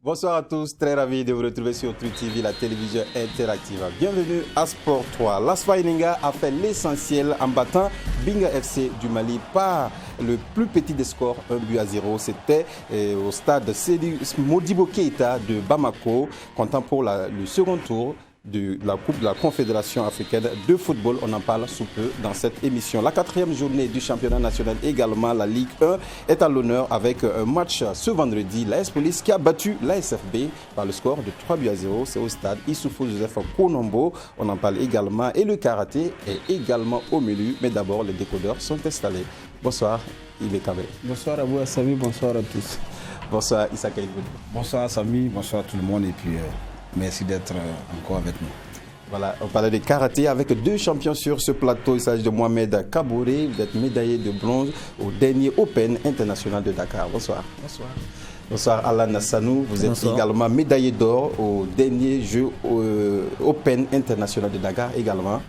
Bonsoir à tous, très ravi de vous retrouver sur Truth TV, la télévision interactive. Bienvenue à Sport 3. L'AS Ninga a fait l'essentiel en battant Binga FC du Mali par le plus petit des scores, 1-0. C'était au stade Modibo Keïta de Bamako, comptant pour le second tour de la Coupe de la Confédération africaine de football. On en parle sous peu dans cette émission. La 4e journée du championnat national également, la Ligue 1, est à l'honneur avec un match ce vendredi. L'AS Police qui a battu l'ASFB par le score de 3-0. C'est au stade Issoufou Joseph Konombo. On en parle également. Et le karaté est également au menu. Mais d'abord, les décodeurs sont installés. Bonsoir, il est Kabé. Bonsoir à vous, Assami. Bonsoir à tous. Bonsoir, Issa Kaïdou. Bonsoir, Assami. Bonsoir à tout le monde. Et puis, merci d'être encore avec nous. Voilà, on parlait de karaté avec deux champions sur ce plateau. Il s'agit de Mohamed Kabouré, vous êtes médaillé de bronze au dernier Open international de Dakar. Bonsoir. Bonsoir. Bonsoir Alan Nassanou, vous êtes également médaillé d'or au dernier jeu Open international de Dakar également.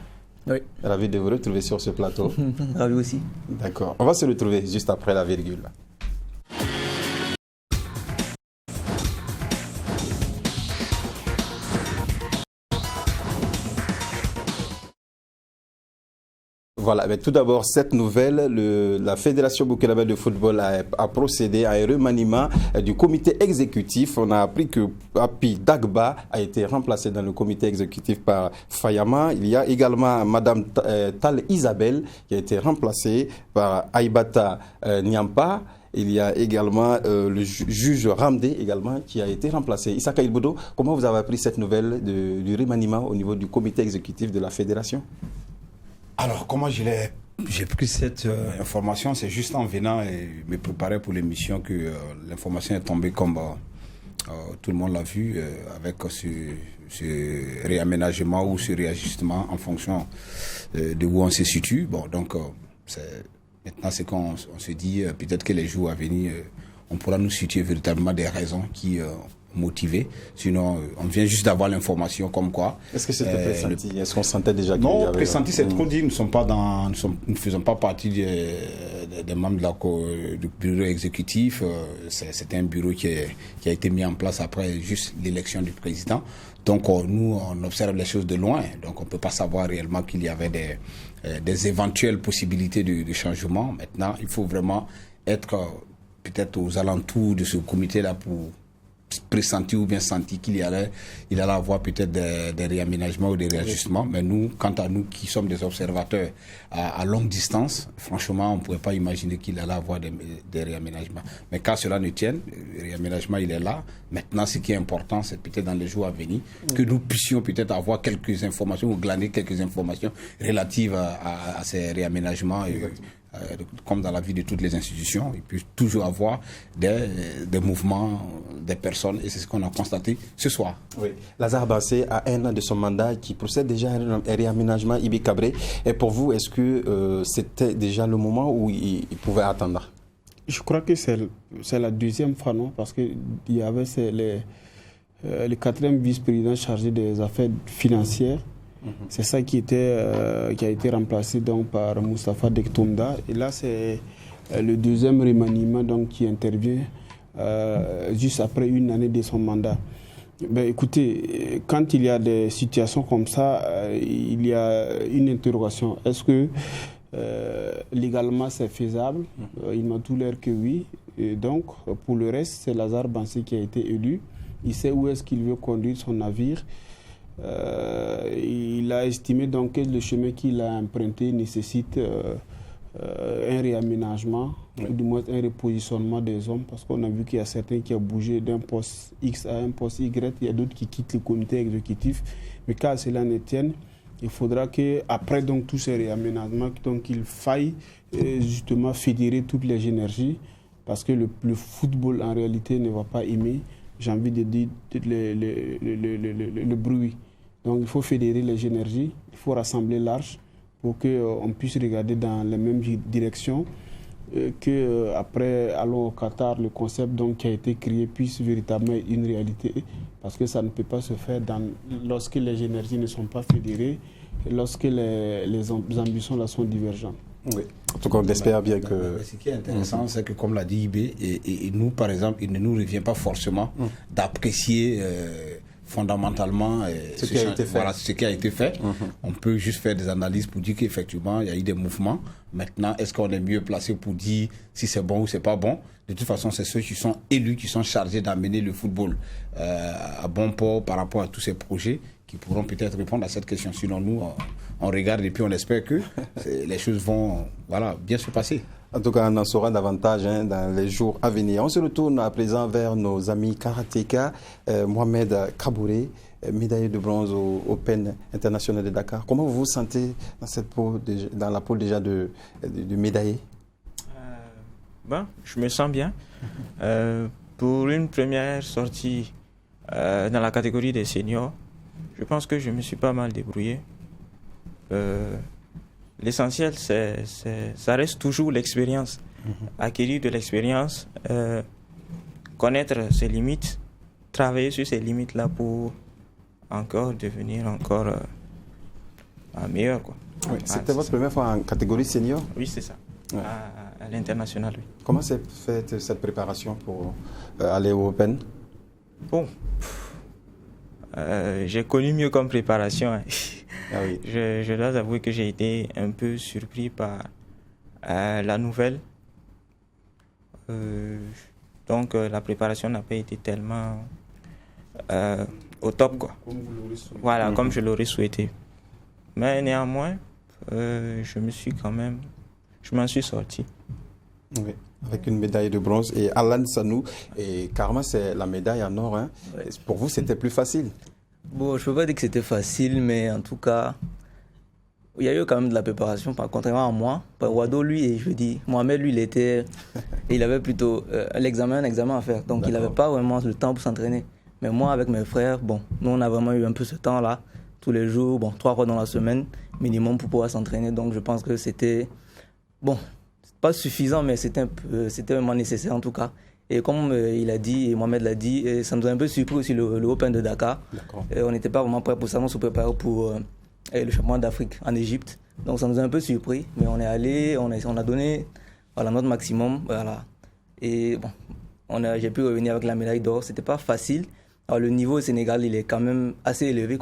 Oui. Ravi de vous retrouver sur ce plateau. Ravi aussi. D'accord, on va se retrouver juste après la virgule. Voilà, mais tout d'abord, cette nouvelle, la Fédération burkinabé de football a procédé à un remaniement du comité exécutif. On a appris que Api Dagba a été remplacé dans le comité exécutif par Fayama. Il y a également Madame Tal Isabelle qui a été remplacée par Aïbata Nyampa. Il y a également le juge Ramdé également qui a été remplacé. Issa Kaïdou, comment vous avez appris cette nouvelle du remaniement au niveau du comité exécutif de la Fédération? Alors, comment j'ai pris cette information? C'est juste en venant et me préparer pour l'émission que l'information est tombée comme tout le monde l'a vu, avec ce réaménagement ou ce réajustement en fonction de où on se situe. Bon, donc, maintenant, c'est qu'on se dit, peut-être que les jours à venir, on pourra nous situer véritablement des raisons qui motivé. Sinon, on vient juste d'avoir l'information comme quoi. Est-ce que c'était pressenti? Est-ce qu'on sentait déjà qu'il y avait... Non, pressenti, c'est trop dit. Nous ne faisons pas partie des membres du bureau exécutif. C'était un bureau qui a été mis en place après juste l'élection du président. Donc, nous, on observe les choses de loin. Donc, on ne peut pas savoir réellement qu'il y avait des éventuelles possibilités de changement. Maintenant, il faut vraiment être peut-être aux alentours de ce comité-là pour pressenti ou bien senti qu'il allait avoir peut-être des réaménagements ou des réajustements. Mais nous, quant à nous qui sommes des observateurs à longue distance, franchement, on ne pouvait pas imaginer qu'il allait avoir des réaménagements. Mais quand cela ne tienne, le réaménagement, il est là. Maintenant, ce qui est important, c'est peut-être dans les jours à venir que nous puissions peut-être avoir quelques informations ou glaner quelques informations relatives à ces réaménagements. Comme dans la vie de toutes les institutions, il peut toujours avoir des mouvements, des personnes, et c'est ce qu'on a constaté ce soir. Oui. Lazare Bassé a un an de son mandat qui procède déjà à un réaménagement Ibi Kabré. Et pour vous, est-ce que c'était déjà le moment où il pouvait attendre? Je crois que c'est la deuxième fois, non? Parce qu'il y avait le 4e vice-président chargé des affaires financières. C'est ça qui a été remplacé donc par Moustapha Dektoumda. Et là, c'est le 2e remaniement donc, qui intervient juste après une année de son mandat. Ben, écoutez, quand il y a des situations comme ça, il y a une interrogation. Est-ce que légalement c'est faisable? Il m'a tout l'air que oui. Et donc, pour le reste, c'est Lazare Bassé qui a été élu. Il sait où est-ce qu'il veut conduire son navire. Il a estimé donc que le chemin qu'il a emprunté nécessite un réaménagement, ou du moins un repositionnement des hommes, parce qu'on a vu qu'il y a certains qui ont bougé d'un poste X à un poste Y, il y a d'autres qui quittent le comité exécutif. Mais quand cela ne tienne, il faudra qu'après tous ces réaménagements, donc, il faille justement fédérer toutes les énergies, parce que le football en réalité ne va pas aimer, j'ai envie de dire, le bruit. Donc il faut fédérer les énergies, il faut rassembler large pour qu'on puisse regarder dans les mêmes directions, qu'après, allons au Qatar, le concept donc, qui a été créé puisse véritablement être une réalité, parce que ça ne peut pas se faire lorsque les énergies ne sont pas fédérées, et lorsque les ambitions là sont divergentes. Oui. En tout cas, on espère bien que... Ce qui est intéressant, c'est que comme l'a dit Ibé, et nous, par exemple, il ne nous revient pas forcément d'apprécier fondamentalement ce qui a été fait. On peut juste faire des analyses pour dire qu'effectivement, il y a eu des mouvements. Maintenant, est-ce qu'on est mieux placé pour dire si c'est bon ou c'est pas bon? De toute façon, c'est ceux qui sont élus, qui sont chargés d'amener le football à bon port par rapport à tous ces projets qui pourront peut-être répondre à cette question. Sinon, nous, on regarde et puis on espère que les choses vont bien se passer. En tout cas, on en saura davantage dans les jours à venir. On se retourne à présent vers nos amis karatéka. Mohamed Kabouré, médaillé de bronze au Open international de Dakar. Comment vous vous sentez dans la peau déjà de médaillé? Je me sens bien. Pour une première sortie dans la catégorie des seniors, je pense que je me suis pas mal débrouillé. L'essentiel, ça reste toujours l'expérience. Acquérir de l'expérience, connaître ses limites, travailler sur ces limites-là pour encore devenir meilleur. Quoi. Oui, c'était votre première fois en catégorie senior? Oui, c'est ça. Ouais. À l'international, oui. Comment s'est faite cette préparation pour aller au Open? Bon, j'ai connu mieux comme préparation. Ah oui. Je dois avouer que j'ai été un peu surpris par la nouvelle. Donc la préparation n'a pas été tellement au top, quoi. Voilà, comme je l'aurais souhaité. Mais néanmoins, je m'en suis sorti. Oui, avec une médaille de bronze. Et Alan Sanou, et Karma, c'est la médaille en or. Hein. Ouais. Pour vous, c'était plus facile? Bon, je ne peux pas dire que c'était facile, mais en tout cas, il y a eu quand même de la préparation, contrairement à moi. Wado, lui, et je dis, Mohamed, lui, il avait plutôt un examen à faire. Donc, il n'avait pas vraiment le temps pour s'entraîner. Mais moi, avec mes frères, bon, nous, on a vraiment eu un peu ce temps-là, tous les jours, 3 fois dans la semaine, minimum, pour pouvoir s'entraîner. Donc, je pense que c'était, pas suffisant, mais c'était vraiment nécessaire en tout cas. Et comme il a dit, et Mohamed l'a dit, ça nous a un peu surpris aussi le Open de Dakar. On n'était pas vraiment prêts pour ça, on se préparait pour le championnat d'Afrique en Égypte. Donc ça nous a un peu surpris, mais on est allé, on a donné notre maximum. Voilà. Et bon, j'ai pu revenir avec la médaille d'or. C'était pas facile. Alors, le niveau au Sénégal, il est quand même assez élevé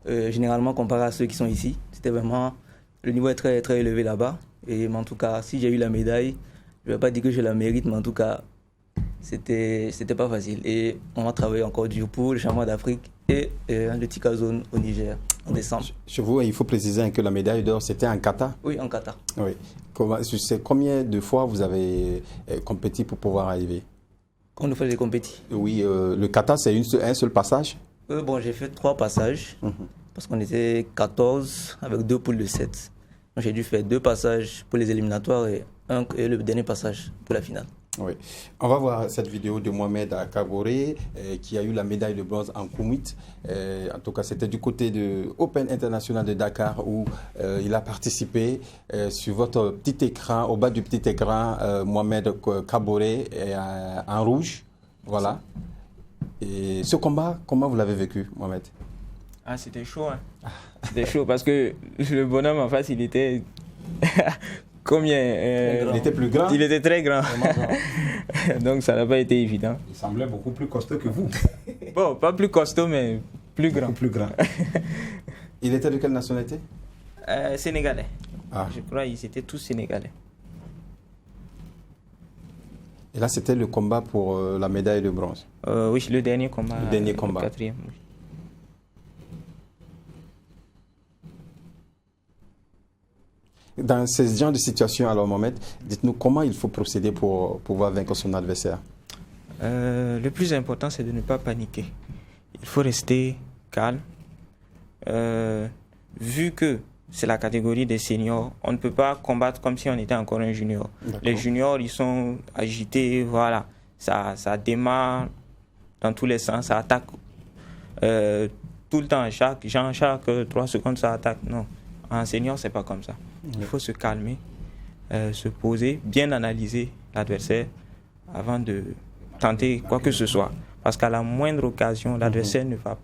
généralement comparé à ceux qui sont ici. C'était vraiment, le niveau est très, très élevé là-bas. Et en tout cas, si j'ai eu la médaille, je ne vais pas dire que je la mérite, mais en tout cas, c'était pas facile. Et on va travailler encore dur pour le championnat d'Afrique et le Tika Zone au Niger en décembre. Chez vous, il faut préciser que la médaille d'or, c'était en Qatar? Oui, en Qatar. Oui. Combien de fois vous avez compéti pour pouvoir arriver? Quand on fait des compétitions? Oui, le Qatar, c'est un seul passage? J'ai fait 3 passages, parce qu'on était 14 avec 2 poules de 7. Donc j'ai dû faire 2 passages pour les éliminatoires et le dernier passage pour la finale. Oui. On va voir cette vidéo de Mohamed Kabouré qui a eu la médaille de bronze en Koumit. En tout cas, c'était du côté de Open International de Dakar où il a participé. Sur votre petit écran, au bas du petit écran, Mohamed Kabouré en rouge. Voilà. Et ce combat, comment vous l'avez vécu, Mohamed? C'était chaud. C'était chaud parce que le bonhomme en face, il était... Combien il était plus grand? Il était très grand. Donc ça n'a pas été évident. Il semblait beaucoup plus costaud que vous. Bon, pas plus costaud, mais plus grand. Plus grand. Il était de quelle nationalité? Sénégalais. Je crois qu'ils étaient tous sénégalais. Et là, c'était le combat pour la médaille de bronze? Oui, le dernier combat. Le dernier combat. Le 4e, oui. Dans ce genre de situation, alors Mohamed, dites-nous comment il faut procéder pour pouvoir vaincre son adversaire? Le plus important, c'est de ne pas paniquer. Il faut rester calme. Vu que c'est la catégorie des seniors, on ne peut pas combattre comme si on était encore un junior. Les juniors, ils sont agités, voilà. Ça démarre dans tous les sens, ça attaque tout le temps, chaque 3 secondes, ça attaque. Non, en senior, c'est pas comme ça. Il faut se calmer, se poser, bien analyser l'adversaire avant de tenter quoi que ce soit. Parce qu'à la moindre occasion, l'adversaire ne va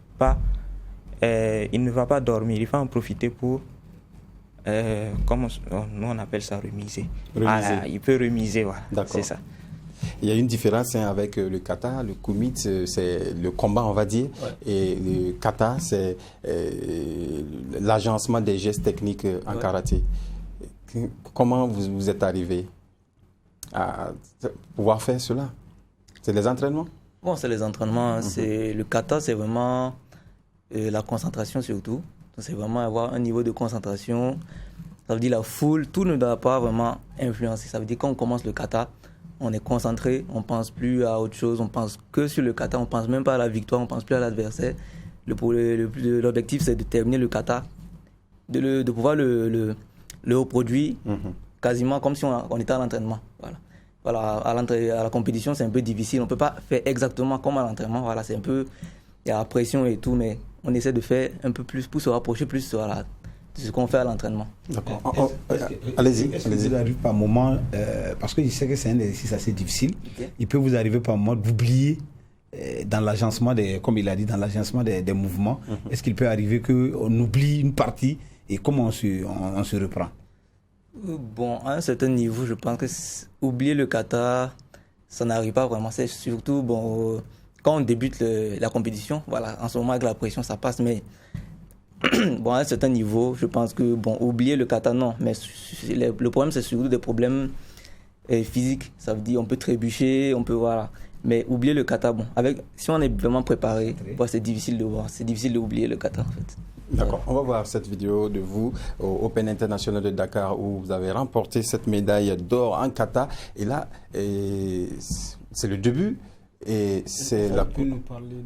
pas dormir. Il faut en profiter pour Nous on appelle ça remiser. Remiser. Il peut remiser, voilà. D'accord. C'est ça. Il y a une différence avec le kata. Le kumite, c'est le combat, on va dire. Ouais. Et le kata, c'est l'agencement des gestes techniques en karaté. Comment vous êtes arrivé à pouvoir faire cela? C'est les entraînements? Bon, c'est les entraînements. Le kata, c'est vraiment la concentration surtout. C'est vraiment avoir un niveau de concentration. Ça veut dire la foule, tout ne doit pas vraiment influencer. Ça veut dire quand on commence le kata, on est concentré, on ne pense plus à autre chose, on pense que sur le kata, on ne pense même pas à la victoire, on ne pense plus à l'adversaire. L'objectif, c'est de terminer le kata, de pouvoir le reproduire quasiment comme si on était à l'entraînement. Voilà, à la compétition, c'est un peu difficile. On ne peut pas faire exactement comme à l'entraînement. Voilà, c'est un peu, il y a la pression et tout, mais on essaie de faire un peu plus pour se rapprocher plus de ce qu'on fait à l'entraînement. D'accord. Allez-y. Est-ce que vous arrivez par moment, parce que je sais que c'est un exercice assez difficile, il peut vous arriver par moment d'oublier dans l'agencement comme il a dit, dans l'agencement des mouvements. Est-ce qu'il peut arriver qu'on oublie une partie et comment on se reprend? Bon, à un certain niveau, je pense que oublier le kata, ça n'arrive pas vraiment. C'est surtout quand on débute la compétition, voilà, en ce moment avec la pression, ça passe, mais bon, à un certain niveau, je pense que oublier le kata, non. Mais le problème, c'est surtout des problèmes physiques. Ça veut dire on peut trébucher, on peut voilà. Mais oublier le kata, si on est vraiment préparé, c'est difficile de voir. C'est difficile d'oublier le kata en fait. D'accord. On va voir cette vidéo de vous au Open International de Dakar où vous avez remporté cette médaille d'or en kata. Et là, c'est le début et c'est la...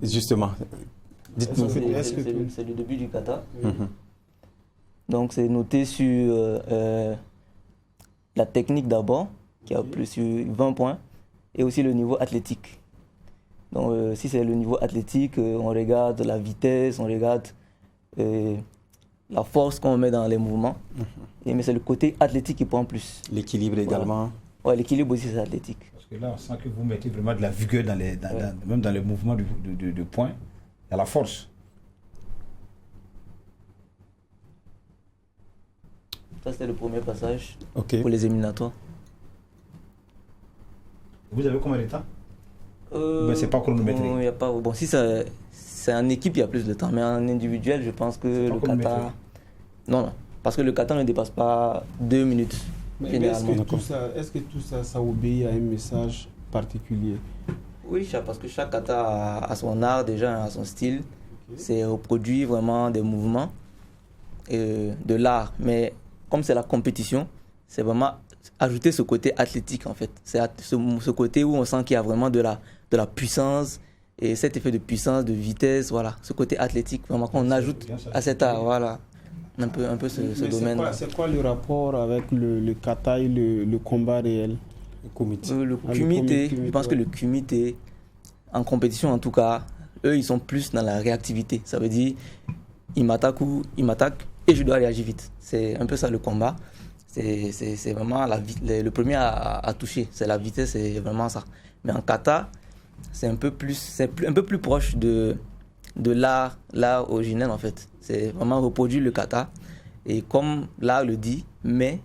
Justement. Dites-nous. C'est le début du kata. Donc c'est noté sur la technique d'abord, qui a plus sur 20 points, et aussi le niveau athlétique. Donc si c'est le niveau athlétique, on regarde la vitesse, on regarde la force qu'on met dans les mouvements. Mais c'est le côté athlétique qui prend plus. L'équilibre également. Ouais, l'équilibre aussi c'est athlétique. Parce que là, on sent que vous mettez vraiment de la vigueur même dans les mouvements de poing. Il y a la force. Ça, c'était le premier passage pour les éliminatoires. Vous avez combien de temps? Mais c'est pas chronométré. Il y a pas. Bon, si c'est en équipe, il y a plus de temps. Mais en individuel, je pense que le kata. Non, parce que le kata ne dépasse pas 2 minutes. Mais est-ce que tout ça, ça obéit à un message particulier? Oui, parce que chaque kata a son art déjà, a son style. C'est reproduire vraiment des mouvements de l'art. Mais comme c'est la compétition, c'est vraiment ajouter ce côté athlétique en fait. C'est ce côté où on sent qu'il y a vraiment de la puissance et cet effet de puissance, de vitesse, voilà. Ce côté athlétique, vraiment qu'on ajoute à cet art, voilà. Un peu ce domaine. C'est quoi le rapport avec le kata et le combat réel? Le kumite, je pense que le kumite, en compétition en tout cas, eux ils sont plus dans la réactivité. Ça veut dire, ils m'attaquent et je dois réagir vite. C'est un peu ça le combat. C'est vraiment le premier à toucher. C'est la vitesse, c'est vraiment ça. Mais en kata, c'est un peu plus proche de l'art originel en fait. C'est vraiment reproduire le kata. Et comme l'art le dit, mais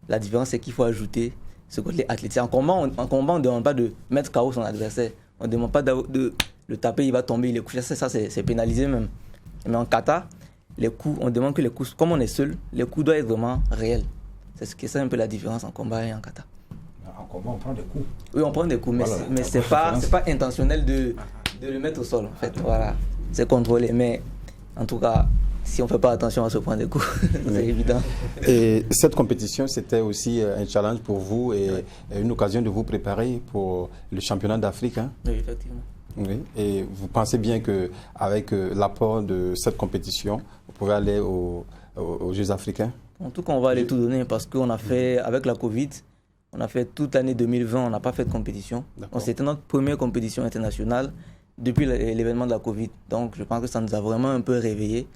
la différence c'est qu'il faut ajouter ce côté athlétique. En combat, on ne demande pas de mettre KO son adversaire. On ne demande pas de le taper, il va tomber, il est couché. Ça c'est pénalisé même. Mais en kata, les coups, on demande que les coups, comme on est seul, les coups doivent être vraiment réels. C'est un peu la différence en combat et en kata. En combat, on prend des coups. Oui, on prend des coups, mais c'est pas intentionnel de le mettre au sol. En fait, voilà, c'est contrôlé. Mais en tout cas, si on ne fait pas attention à se prendre des coups, c'est évident. Et cette compétition, c'était aussi un challenge pour vous et une occasion de vous préparer pour le championnat d'Afrique. Hein? Oui, effectivement. Oui. Et vous pensez bien qu'avec l'apport de cette compétition, vous pouvez aller aux Jeux africains? En tout cas, on va aller tout donner parce qu'on a fait, avec la Covid, on a fait toute l'année 2020, on n'a pas fait de compétition. C'était notre première compétition internationale depuis l'événement de la Covid. Donc, je pense que ça nous a vraiment un peu réveillés.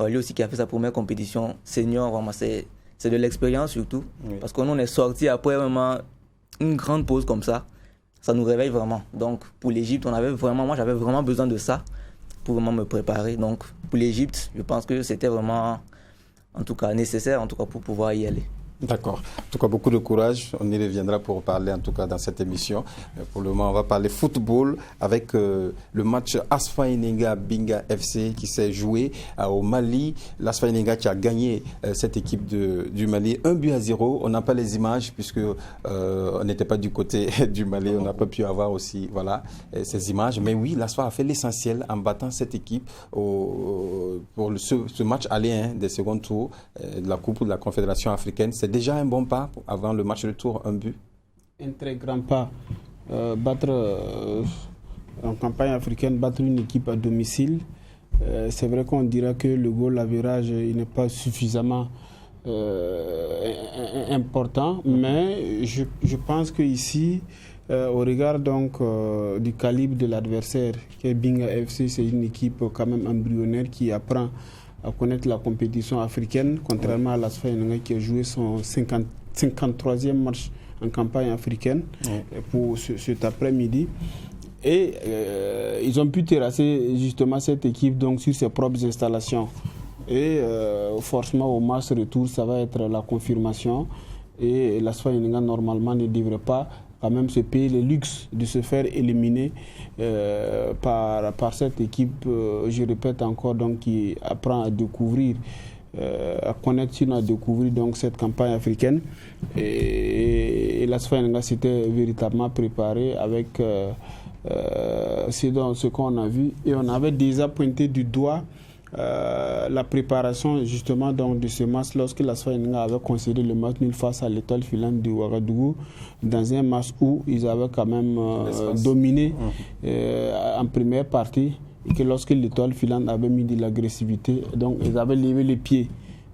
Lui aussi qui a fait sa première compétition senior, vraiment, c'est de l'expérience surtout. Oui. Parce que nous, on est sortis après vraiment une grande pause comme ça. Ça nous réveille vraiment. Donc, pour l'Égypte, moi, j'avais vraiment besoin de ça pour vraiment me préparer. Donc, pour l'Égypte, je pense que c'était vraiment en tout cas nécessaires en tout cas pour pouvoir y aller. D'accord. En tout cas, beaucoup de courage. On y reviendra pour parler, en tout cas, dans cette émission. Pour le moment, on va parler football avec le match Asfa Eninga Binga FC qui s'est joué au Mali. L'Asfa Eninga qui a gagné cette équipe du Mali 1-0. On n'a pas les images puisque on n'était pas du côté du Mali. On n'a pas pu avoir aussi ces images. Mais oui, l'Asfa a fait l'essentiel en battant cette équipe pour ce match aller des seconds tours de la Coupe de la Confédération africaine. C'est déjà un bon pas avant le match retour, un but. Un très grand pas. Battre en campagne africaine, battre une équipe à domicile, c'est vrai qu'on dirait que le goal average n'est pas suffisamment important, mais je pense qu'ici, au regard donc du calibre de l'adversaire, qui est Binga FC, c'est une équipe quand même embryonnaire qui apprend à connaître la compétition africaine, contrairement à l'Asfa Eninga qui a joué son 53e match en campagne africaine pour cet après-midi. Et ils ont pu terrasser justement cette équipe donc, sur ses propres installations. Et forcément au match retour, ça va être la confirmation. Et l'Asfa Eninga normalement ne devrait pas quand même se payer le luxe de se faire éliminer par cette équipe, je répète encore, donc, qui apprend à découvrir, à connaître, sinon à découvrir donc, cette campagne africaine. Et l'Asfa Eninga s'était véritablement préparé avec ce qu'on a vu. Et on avait déjà pointé du doigt la préparation justement donc, de ce match lorsque l'Asfa Eninga avait concédé le match nul face à l'Étoile filante de Ouagadougou dans un match où ils avaient quand même dominé en première partie et que lorsque l'Étoile filante avait mis de l'agressivité, donc ils avaient levé les pieds.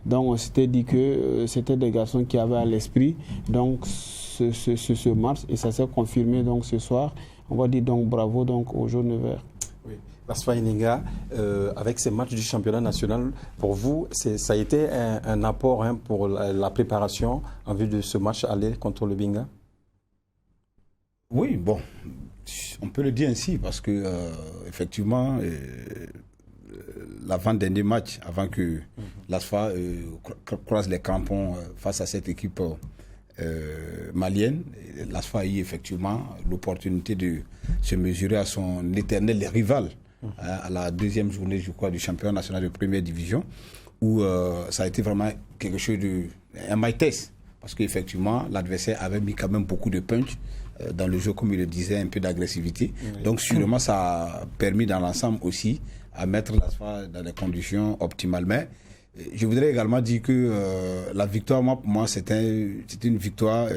Donc on s'était dit que c'était des garçons qui avaient à l'esprit donc ce match et ça s'est confirmé donc ce soir. On va dire donc bravo donc aux jaunes verts. L'Asfa Eninga, avec ces matchs du championnat national, pour vous, ça a été un apport pour la préparation en vue de ce match aller contre le Binga? Oui, bon, on peut le dire ainsi parce que effectivement, l'avant-dernier match, avant que l'Asfa croise les crampons face à cette équipe malienne, l'Asfa a eu effectivement l'opportunité de se mesurer à son éternel rival à la deuxième journée, je crois, du championnat national de première division, où ça a été vraiment quelque chose un my test, parce qu'effectivement, l'adversaire avait mis quand même beaucoup de punch dans le jeu, comme il le disait, un peu d'agressivité. Donc, sûrement, ça a permis dans l'ensemble aussi à mettre l'Asfa dans les conditions optimales. Mais je voudrais également dire que la victoire, pour moi, c'était une victoire,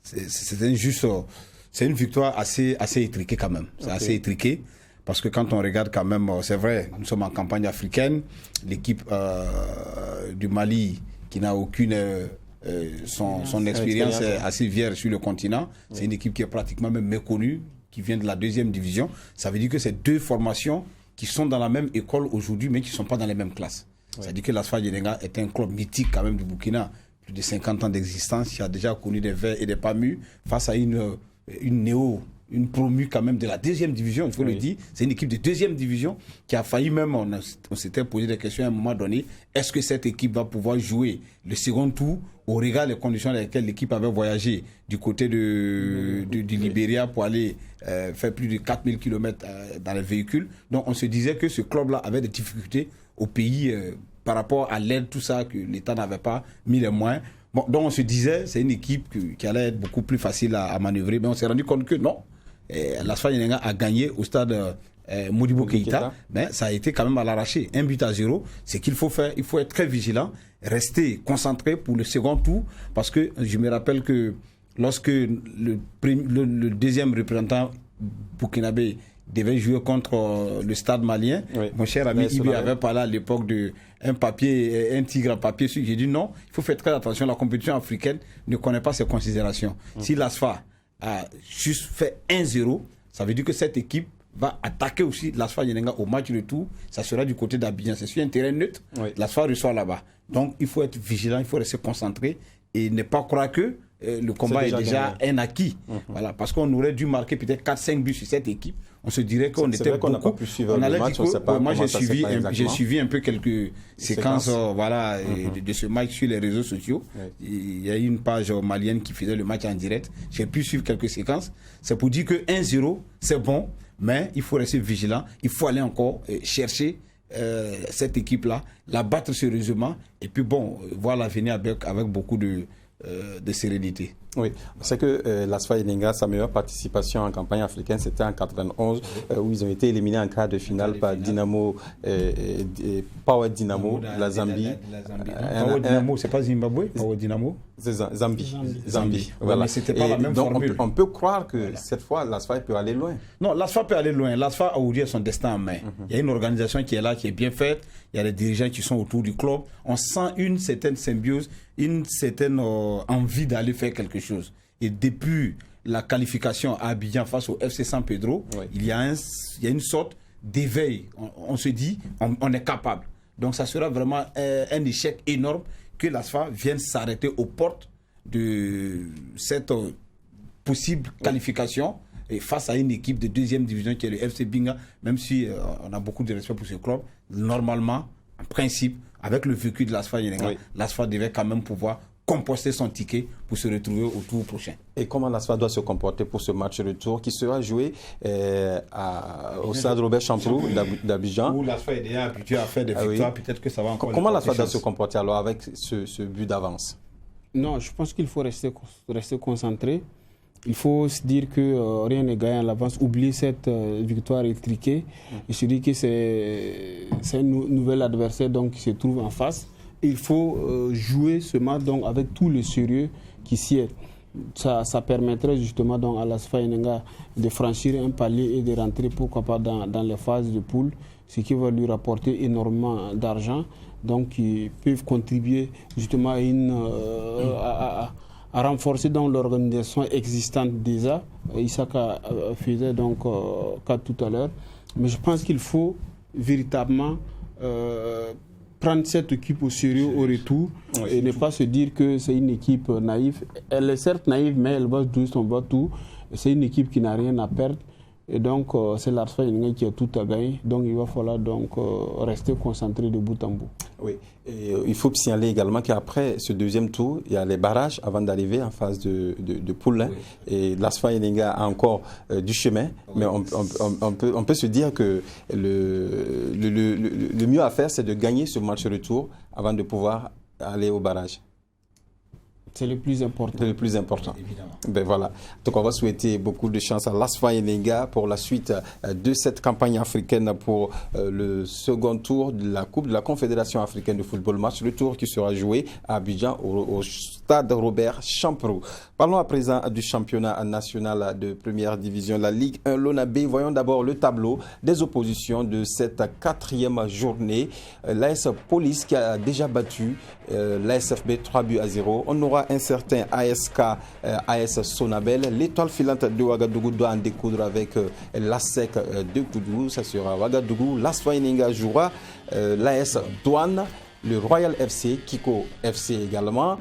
c'est une victoire assez étriquée quand même. C'est assez étriqué. Parce que quand on regarde quand même, c'est vrai, nous sommes en campagne africaine, l'équipe du Mali qui n'a aucune... son expérience est assez vierge sur le continent. C'est une équipe qui est pratiquement même méconnue, qui vient de la deuxième division. Ça veut dire que c'est deux formations qui sont dans la même école aujourd'hui, mais qui ne sont pas dans les mêmes classes. Ça veut dire que l'Asfa Eninga est un club mythique quand même du Burkina, plus de 50 ans d'existence, qui a déjà connu des verts et des pas mûrs, face à une promue quand même de la deuxième division, il faut le dire. C'est une équipe de deuxième division qui a failli même, on s'était posé des questions à un moment donné, est-ce que cette équipe va pouvoir jouer le second tour au regard des conditions dans lesquelles l'équipe avait voyagé du côté du Libéria pour aller faire plus de 4000 km dans les véhicules. Donc on se disait que ce club-là avait des difficultés au pays par rapport à l'aide, tout ça, que l'État n'avait pas mis les moyens. Bon, donc on se disait, c'est une équipe qui allait être beaucoup plus facile à manœuvrer, mais on s'est rendu compte que non. L'Asfa Eninga a gagné au stade Modibo Keïta, mais ça a été quand même à l'arraché. 1-0, c'est qu'il faut faire, il faut être très vigilant, rester concentré pour le second tour, parce que je me rappelle que lorsque le deuxième représentant burkinabé devait jouer contre le stade malien, mon cher ami Ibe avait parlé à l'époque d'un papier, un tigre à papier. J'ai dit non, il faut faire très attention, la compétition africaine ne connaît pas ces considérations. Si l'Asfa a juste fait 1-0, ça veut dire que cette équipe va attaquer aussi l'Asfa Eninga au match retour. Ça sera du côté d'Abidjan. C'est sur un terrain neutre. L'Asfa reçoit là-bas. Donc il faut être vigilant, il faut rester concentré et ne pas croire que le combat est déjà un acquis. Voilà, parce qu'on aurait dû marquer peut-être 4-5 buts sur cette équipe. On se dirait qu'on était vrai qu'on n'a pas pu suivre le match, moi j'ai suivi un peu quelques séquences voilà, de ce match sur les réseaux sociaux. Il y a une page malienne qui faisait le match en direct. J'ai pu suivre quelques séquences. C'est pour dire que 1-0, c'est bon, mais il faut rester vigilant. Il faut aller encore chercher cette équipe-là, la battre sérieusement, et puis bon, voir l'avenir avec beaucoup de sérénité. Oui, c'est que l'ASFA Elinga, sa meilleure participation en campagne africaine, c'était en 91, où ils ont été éliminés en quart de finale par Dynamo, Power Dynamo, la Zambie. Power Dynamo, c'est pas Zimbabwe, Power Dynamo? C'est Zambie. Voilà. Mais c'était pas la même donc formule. On peut croire que cette fois, l'ASFA peut aller loin. Non, l'ASFA peut aller loin. L'ASFA a aujourd'hui son destin en main. Il y a une organisation qui est là, qui est bien faite. Il y a des dirigeants qui sont autour du club. On sent une certaine symbiose, une certaine envie d'aller faire quelque chose. Et depuis la qualification à Abidjan face au FC San Pedro, il y a une sorte d'éveil. On se dit, on est capable. Donc ça sera vraiment un échec énorme que l'ASFA vienne s'arrêter aux portes de cette possible qualification et face à une équipe de deuxième division qui est le FC Binga, même si on a beaucoup de respect pour ce club, normalement, en principe, avec le vécu de l'ASFA, l'ASFA devait quand même pouvoir composter son ticket pour se retrouver au tour prochain. Et comment l'ASFA doit se comporter pour ce match retour qui sera joué au stade Robert Champrou d'Abidjan, où l'ASFA est déjà habitué à faire des victoires, peut-être que ça va encore. Comment l'ASFA doit se comporter alors avec ce but d'avance? Non, je pense qu'il faut rester concentré. Il faut se dire que rien n'est gagné à l'avance. Oublier cette victoire étriquée. Et se dire que c'est un nouvel adversaire donc, qui se trouve en face. Et il faut jouer ce match donc, avec tout le sérieux qui s'y est. Ça permettrait justement donc, à l'ASFA Elinga de franchir un palier et de rentrer pourquoi pas dans les phases de poule, ce qui va lui rapporter énormément d'argent. Donc, ils peuvent contribuer justement à renforcer dans l'organisation existante déjà. Isaka faisait donc cas tout à l'heure. Mais je pense qu'il faut véritablement prendre cette équipe au sérieux au retour et ne pas se dire que c'est une équipe naïve. Elle est certes naïve, mais elle va jouer son tout. C'est une équipe qui n'a rien à perdre. Et donc, c'est l'ASFA qui a tout à gagner. Donc, il va falloir donc rester concentré de bout en bout. Oui. Et, il faut signaler également qu'après ce deuxième tour, il y a les barrages avant d'arriver en phase de poule. Et l'ASFA a encore du chemin. Mais on peut se dire que le mieux à faire, c'est de gagner ce match retour avant de pouvoir aller au barrage. C'est le plus important. Le plus important. Évidemment. Ben voilà. Donc on va souhaiter beaucoup de chance à l'ASFA Elinga pour la suite de cette campagne africaine pour le second tour de la Coupe de la Confédération africaine de football. Match retour qui sera joué à Abidjan au stade Robert Champrou. Parlons à présent du championnat national de première division, la Ligue 1 Lona B. Voyons d'abord le tableau des oppositions de cette 4e journée. L'AS Police qui a déjà battu l'ASFB 3-0. On aura un certain ASK, AS Sonabel. L'étoile filante de Ouagadougou doit en découdre avec l'ASEC de Koudou. Ça sera Ouagadougou. L'ASFA Elinga jouera l'AS Douane. Le Royal FC, Kiko FC également.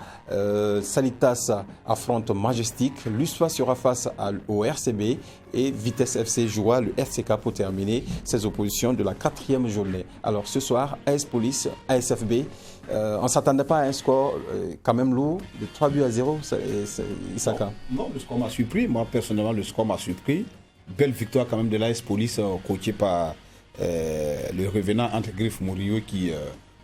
Sanitas affronte Majestic. L'USFA sera face au RCB. Et Vitesse FC jouera le RCK pour terminer ses oppositions de la 4e journée. Alors ce soir, AS Police, ASFB. On ne s'attendait pas à un score quand même lourd de 3-0, Isaka. Non, le score m'a surpris. Moi, personnellement, le score m'a surpris. Belle victoire quand même de l'AS Police, coachée par le revenant entre Griff Murillo qui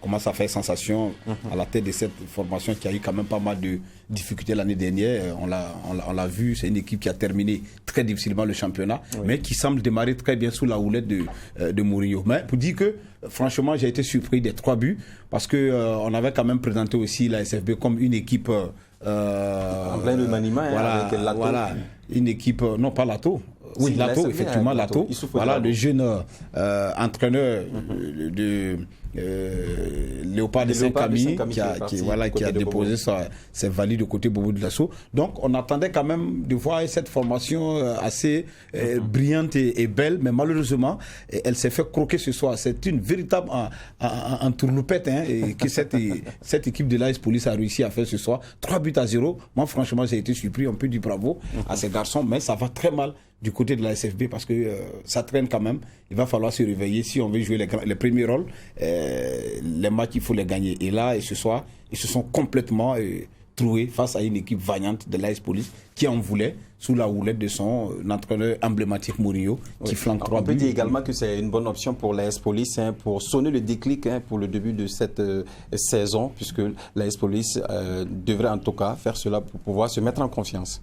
commence à faire sensation à la tête de cette formation qui a eu quand même pas mal de difficultés l'année dernière. On l'a vu, c'est une équipe qui a terminé très difficilement le championnat, mais qui semble démarrer très bien sous la houlette de Murillo. Mais pour dire que, franchement, j'ai été surpris des 3 buts, parce qu'on avait quand même présenté aussi la SFB comme une équipe... en plein de maniement, voilà, avec Lato. Voilà, une équipe, non pas Lato, Oui, Lato, effectivement, Lato. Voilà, le jeune entraîneur de Léopard de Saint-Camille qui a déposé ses valides de côté Bobo Dioulasso. Donc, on attendait quand même de voir cette formation assez brillante et belle, mais malheureusement, elle s'est fait croquer ce soir. C'est une véritable entourloupette que cette équipe de l'AS Police a réussi à faire ce soir. 3-0. Moi, franchement, j'ai été surpris. On peut dire bravo à ces garçons, mais ça va très mal du côté de la SFB parce que ça traîne quand même. Il va falloir se réveiller si on veut jouer les premiers rôles. Les matchs, il faut les gagner. Et là, ce soir, ils se sont complètement troués face à une équipe vaillante de l'AS Police qui en voulait sous la houlette de son entraîneur emblématique Mourinho qui flanque 3 buts. On peut dire également que c'est une bonne option pour l'AS Police pour sonner le déclic pour le début de cette saison, puisque l'AS Police devrait en tout cas faire cela pour pouvoir se mettre en confiance.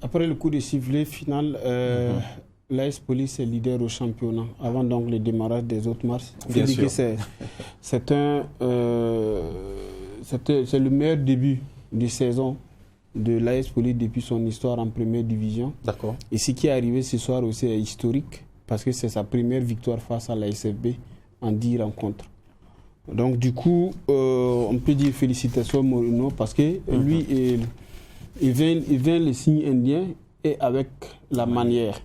Après le coup de sifflet final, l'AS Police est leader au championnat avant donc le démarrage des autres matchs. Bien sûr. C'est le meilleur début de saison de l'AS Police depuis son histoire en première division. D'accord. Et ce qui est arrivé ce soir aussi est historique parce que c'est sa première victoire face à la SFB en 10 rencontres. Donc du coup, on peut dire félicitations à Mourinho parce que lui, il vient le signe indien et avec la manière.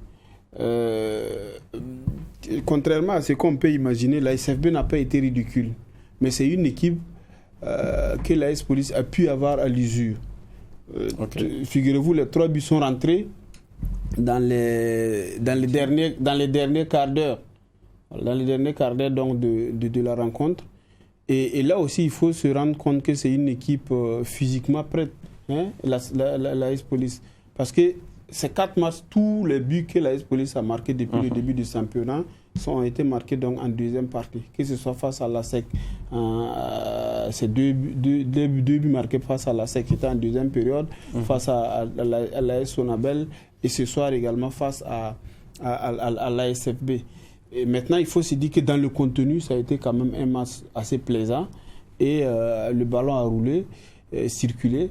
Contrairement à ce qu'on peut imaginer, la SFB n'a pas été ridicule. Mais c'est une équipe que l'AS Police a pu avoir à l'usure. Figurez-vous, les 3 buts sont rentrés dans les derniers quarts d'heure. Dans les derniers quarts d'heure donc, de la rencontre. Et là aussi, il faut se rendre compte que c'est une équipe physiquement prête. L'AS Police. Parce que ces 4 matchs, tous les buts que l'AS Police a marqués depuis le début du championnat ont été marqués donc en deuxième partie. Que ce soit face à la SEC, ces deux buts marqués face à la SEC, c'était en deuxième période, face à l'AS Sonabel, et ce soir également face à l'ASFB. Et maintenant, il faut se dire que dans le contenu, ça a été quand même un match assez plaisant, et le ballon a roulé, circulé.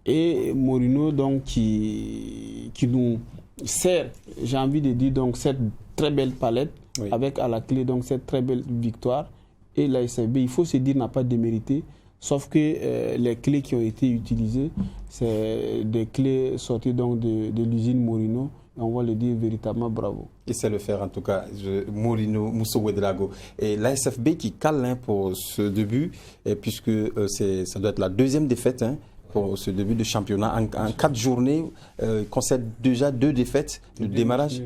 Et Mourinho donc qui nous sert, j'ai envie de dire donc cette très belle palette avec à la clé donc cette très belle victoire. Et la SFB, il faut se dire, n'a pas démérité, sauf que les clés qui ont été utilisées, c'est des clés sorties donc de l'usine Mourinho. On va le dire véritablement bravo. Il sait le faire en tout cas, Mourinho, Moussa Ouedraogo. Et la SFB qui cale pour ce début, puisque ça doit être la deuxième défaite pour ce début de championnat. En 4 journées, concède déjà 2 défaites. Le démarrage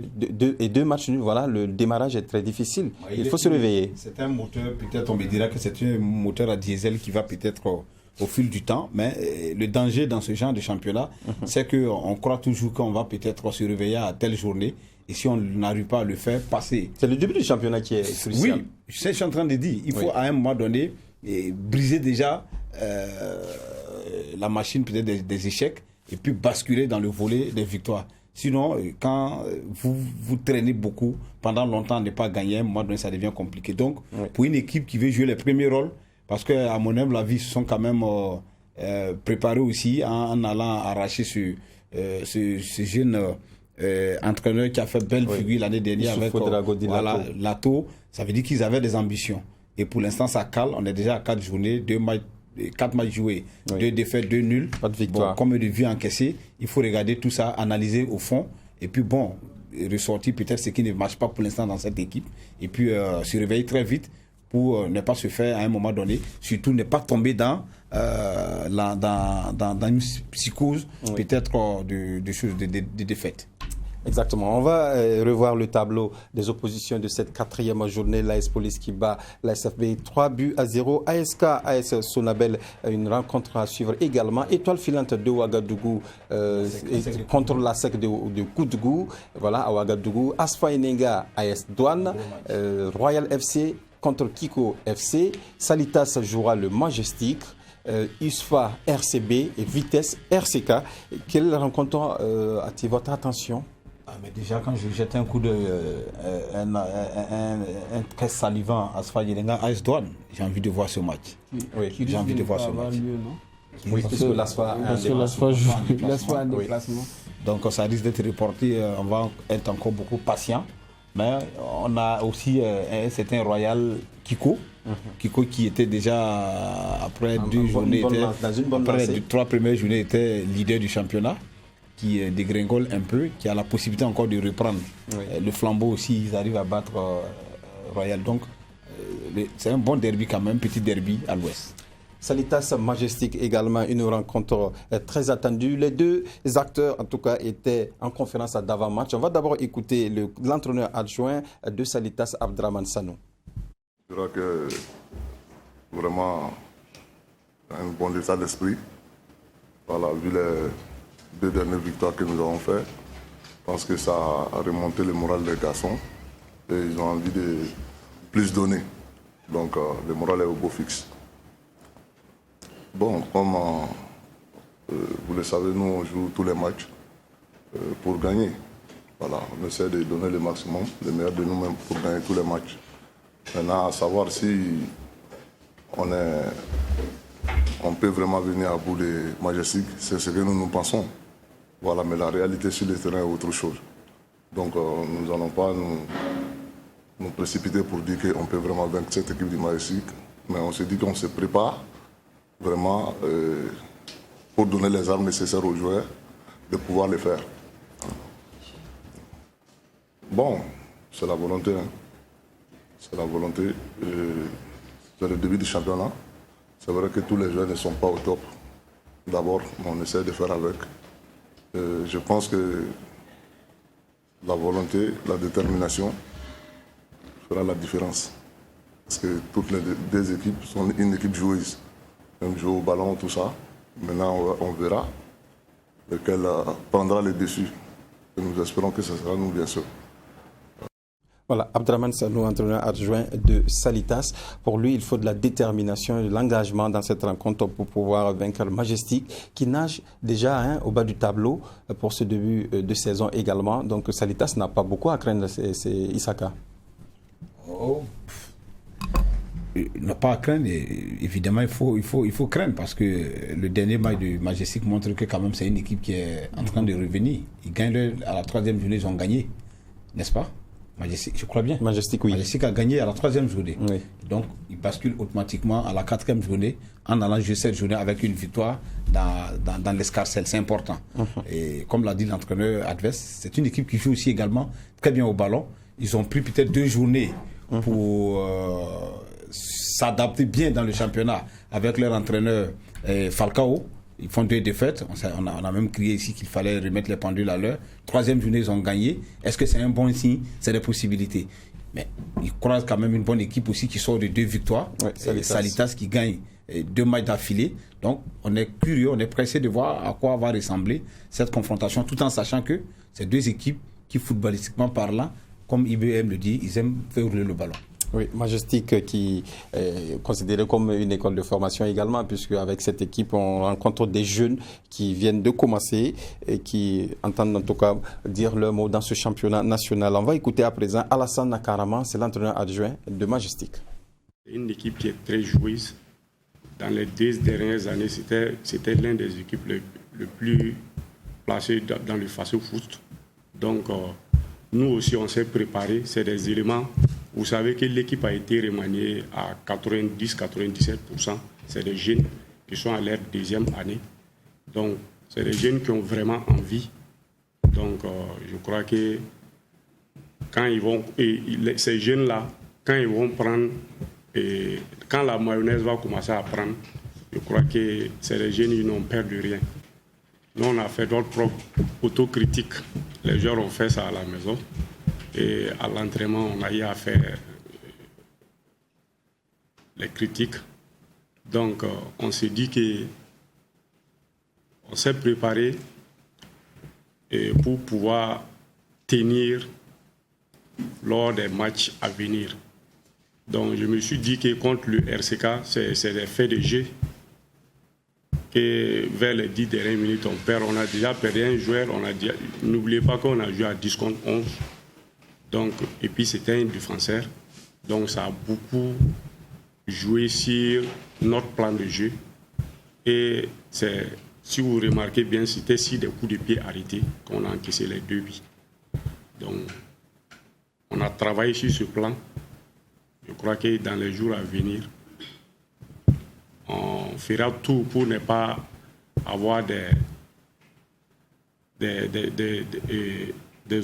et 2 matchs nuls. Voilà, le démarrage est très difficile. Il faut se réveiller. C'est un moteur, peut-être on me dira que c'est un moteur à diesel qui va peut-être au fil du temps. Mais le danger dans ce genre de championnat, c'est qu'on croit toujours qu'on va peut-être se réveiller à telle journée. Et si on n'arrive pas à le faire, passer. C'est le début du championnat qui est crucial. Oui, c'est ce que je suis en train de dire. Il faut à un moment donné briser déjà la machine peut-être des échecs et puis basculer dans le volet des victoires. Sinon, quand vous traînez beaucoup pendant longtemps à ne pas gagner, à un moment donné, ça devient compliqué. Donc, pour une équipe qui veut jouer les premiers rôles, parce qu'à mon humble avis, ils se sont quand même préparés aussi en allant arracher ce jeune entraîneur qui a fait belle figure l'année dernière avec Lato. Ça veut dire qu'ils avaient des ambitions. Et pour l'instant, ça cale. On est déjà à 4 journées, 4 matchs joués, 2 défaites, 2 nuls. Pas de victoire. Bon, comme de vues encaissées, il faut regarder tout ça, analyser au fond. Et puis ressortir peut-être ce qui ne marche pas pour l'instant dans cette équipe. Et puis se réveiller très vite pour ne pas se faire à un moment donné. Surtout ne pas tomber dans une psychose peut-être de choses, de défaites. Exactement. On va revoir le tableau des oppositions de cette 4e journée. L'AS Police qui bat la SFB 3-0. AS Sonabel, une rencontre à suivre également. Étoile filante de Ouagadougou contre la SEC de Koudougou. Voilà, à Ouagadougou. Asfa Enenga, AS Douane. Royal FC contre Kiko FC. Salitas jouera le Majestic. USFA RCB et Vitesse RCK. Quelle rencontre attire votre attention? Mais déjà, quand je jette un coup un très salivant à Asfa Yenenga, AS Douane, j'ai envie de voir ce match. Oui, j'ai envie de voir ce match. Oui, parce que l'ASFA a un déplacement. Donc ça risque d'être reporté, on va être encore beaucoup patient. Mais on a aussi un certain Royal Kiko. Kiko qui était déjà, après les 3 premières journées, était leader du championnat, qui dégringole un peu, qui a la possibilité encore de reprendre le flambeau aussi. Ils arrivent à battre Royal. Donc c'est un bon derby quand même, petit derby à l'ouest. Salitas Majestic également, une rencontre très attendue. Les deux acteurs, en tout cas, étaient en conférence d'avant-match. On va d'abord écouter l'entraîneur adjoint de Salitas, Abdraman Sanou. Je crois que vraiment un bon état d'esprit. Voilà, vu les 2 dernières victoires que nous avons faites, je pense que ça a remonté le moral des garçons et ils ont envie de plus donner. Donc le moral est au beau fixe. Bon, comme vous le savez, nous on joue tous les matchs pour gagner. Voilà, on essaie de donner le maximum, le meilleur de nous-mêmes pour gagner tous les matchs. Maintenant, à savoir si on peut vraiment venir à bout de Majestic, c'est ce que nous pensons. Voilà, mais la réalité sur le terrain est autre chose. Donc nous n'allons pas nous précipiter pour dire qu'on peut vraiment vaincre cette équipe du Majestic, mais on se dit qu'on se prépare vraiment pour donner les armes nécessaires aux joueurs de pouvoir les faire. Bon, c'est la volonté. Hein. C'est la volonté. C'est le début du championnat. C'est vrai que tous les joueurs ne sont pas au top. D'abord, on essaie de faire avec. Je pense que la volonté, la détermination fera la différence. Parce que toutes les 2 équipes sont une équipe joueuse. Même jouer au ballon, tout ça. Maintenant, on verra lequel prendra le dessus. Et nous espérons que ce sera nous, bien sûr. Voilà, Abdraman Sanou, entraîneur adjoint de Salitas. Pour lui, il faut de la détermination et de l'engagement dans cette rencontre pour pouvoir vaincre le Majestic, qui nage déjà au bas du tableau pour ce début de saison également. Donc Salitas n'a pas beaucoup à craindre, c'est Isaka. N'a pas à craindre, évidemment il faut craindre parce que le dernier match de Majestic montre que quand même c'est une équipe qui est en train de revenir. Ils gagnent à la 3e journée, ils ont gagné, n'est-ce pas? Majestic, je crois bien. Majestic, oui. Majestic a gagné à la 3e journée. Oui. Donc il bascule automatiquement à la 4e journée en allant jouer cette journée avec une victoire dans l'escarcelle, c'est important. Et comme l'a dit l'entraîneur adverse, c'est une équipe qui joue aussi également très bien au ballon. Ils ont pris peut-être 2 journées pour s'adapter bien dans le championnat avec leur entraîneur Falcao. Ils font 2 défaites. On a même crié ici qu'il fallait remettre les pendules à l'heure. 3e journée, ils ont gagné. Est-ce que c'est un bon signe? C'est des possibilités. Mais ils croisent quand même une bonne équipe aussi qui sort de 2 victoires. Ouais, Salitas qui gagne 2 matchs d'affilée. Donc on est curieux, on est pressé de voir à quoi va ressembler cette confrontation, tout en sachant que c'est 2 équipes qui, footballistiquement parlant, comme IBM le dit, ils aiment faire rouler le ballon. Oui, Majestic qui est considéré comme une école de formation également, puisque avec cette équipe, on rencontre des jeunes qui viennent de commencer et qui entendent en tout cas dire leur mot dans ce championnat national. On va écouter à présent Alassane Nakarama, c'est l'entraîneur adjoint de Majestic. Une équipe qui est très joueuse. Dans les 2 dernières années, c'était l'une des équipes les plus placées dans le face-foot. Donc, nous aussi, on s'est préparé. C'est des éléments. Vous savez que l'équipe a été remaniée à 90-97%. C'est des jeunes qui sont à leur 2e année. Donc, c'est des jeunes qui ont vraiment envie. Donc, je crois que quand ils vont, ces jeunes-là, quand ils vont prendre, quand la mayonnaise va commencer à prendre, je crois que c'est des jeunes qui n'ont peur de rien. Nous, on a fait notre propre autocritique. Les joueurs ont fait ça à la maison. Et à l'entraînement, on a eu à faire les critiques. Donc, on s'est dit qu'on s'est préparé pour pouvoir tenir lors des matchs à venir. Donc, je me suis dit que contre le RCK, c'est des faits de jeu. Et vers les 10 dernières minutes, on a déjà perdu un joueur. N'oubliez pas qu'on a joué à 10 contre 11. Donc, et puis c'était un défenseur. Donc ça a beaucoup joué sur notre plan de jeu. Et c'est si vous remarquez bien, c'était sur des coups de pied arrêtés qu'on a encaissé les 2 buts. Donc, on a travaillé sur ce plan. Je crois que dans les jours à venir, on fera tout pour ne pas avoir des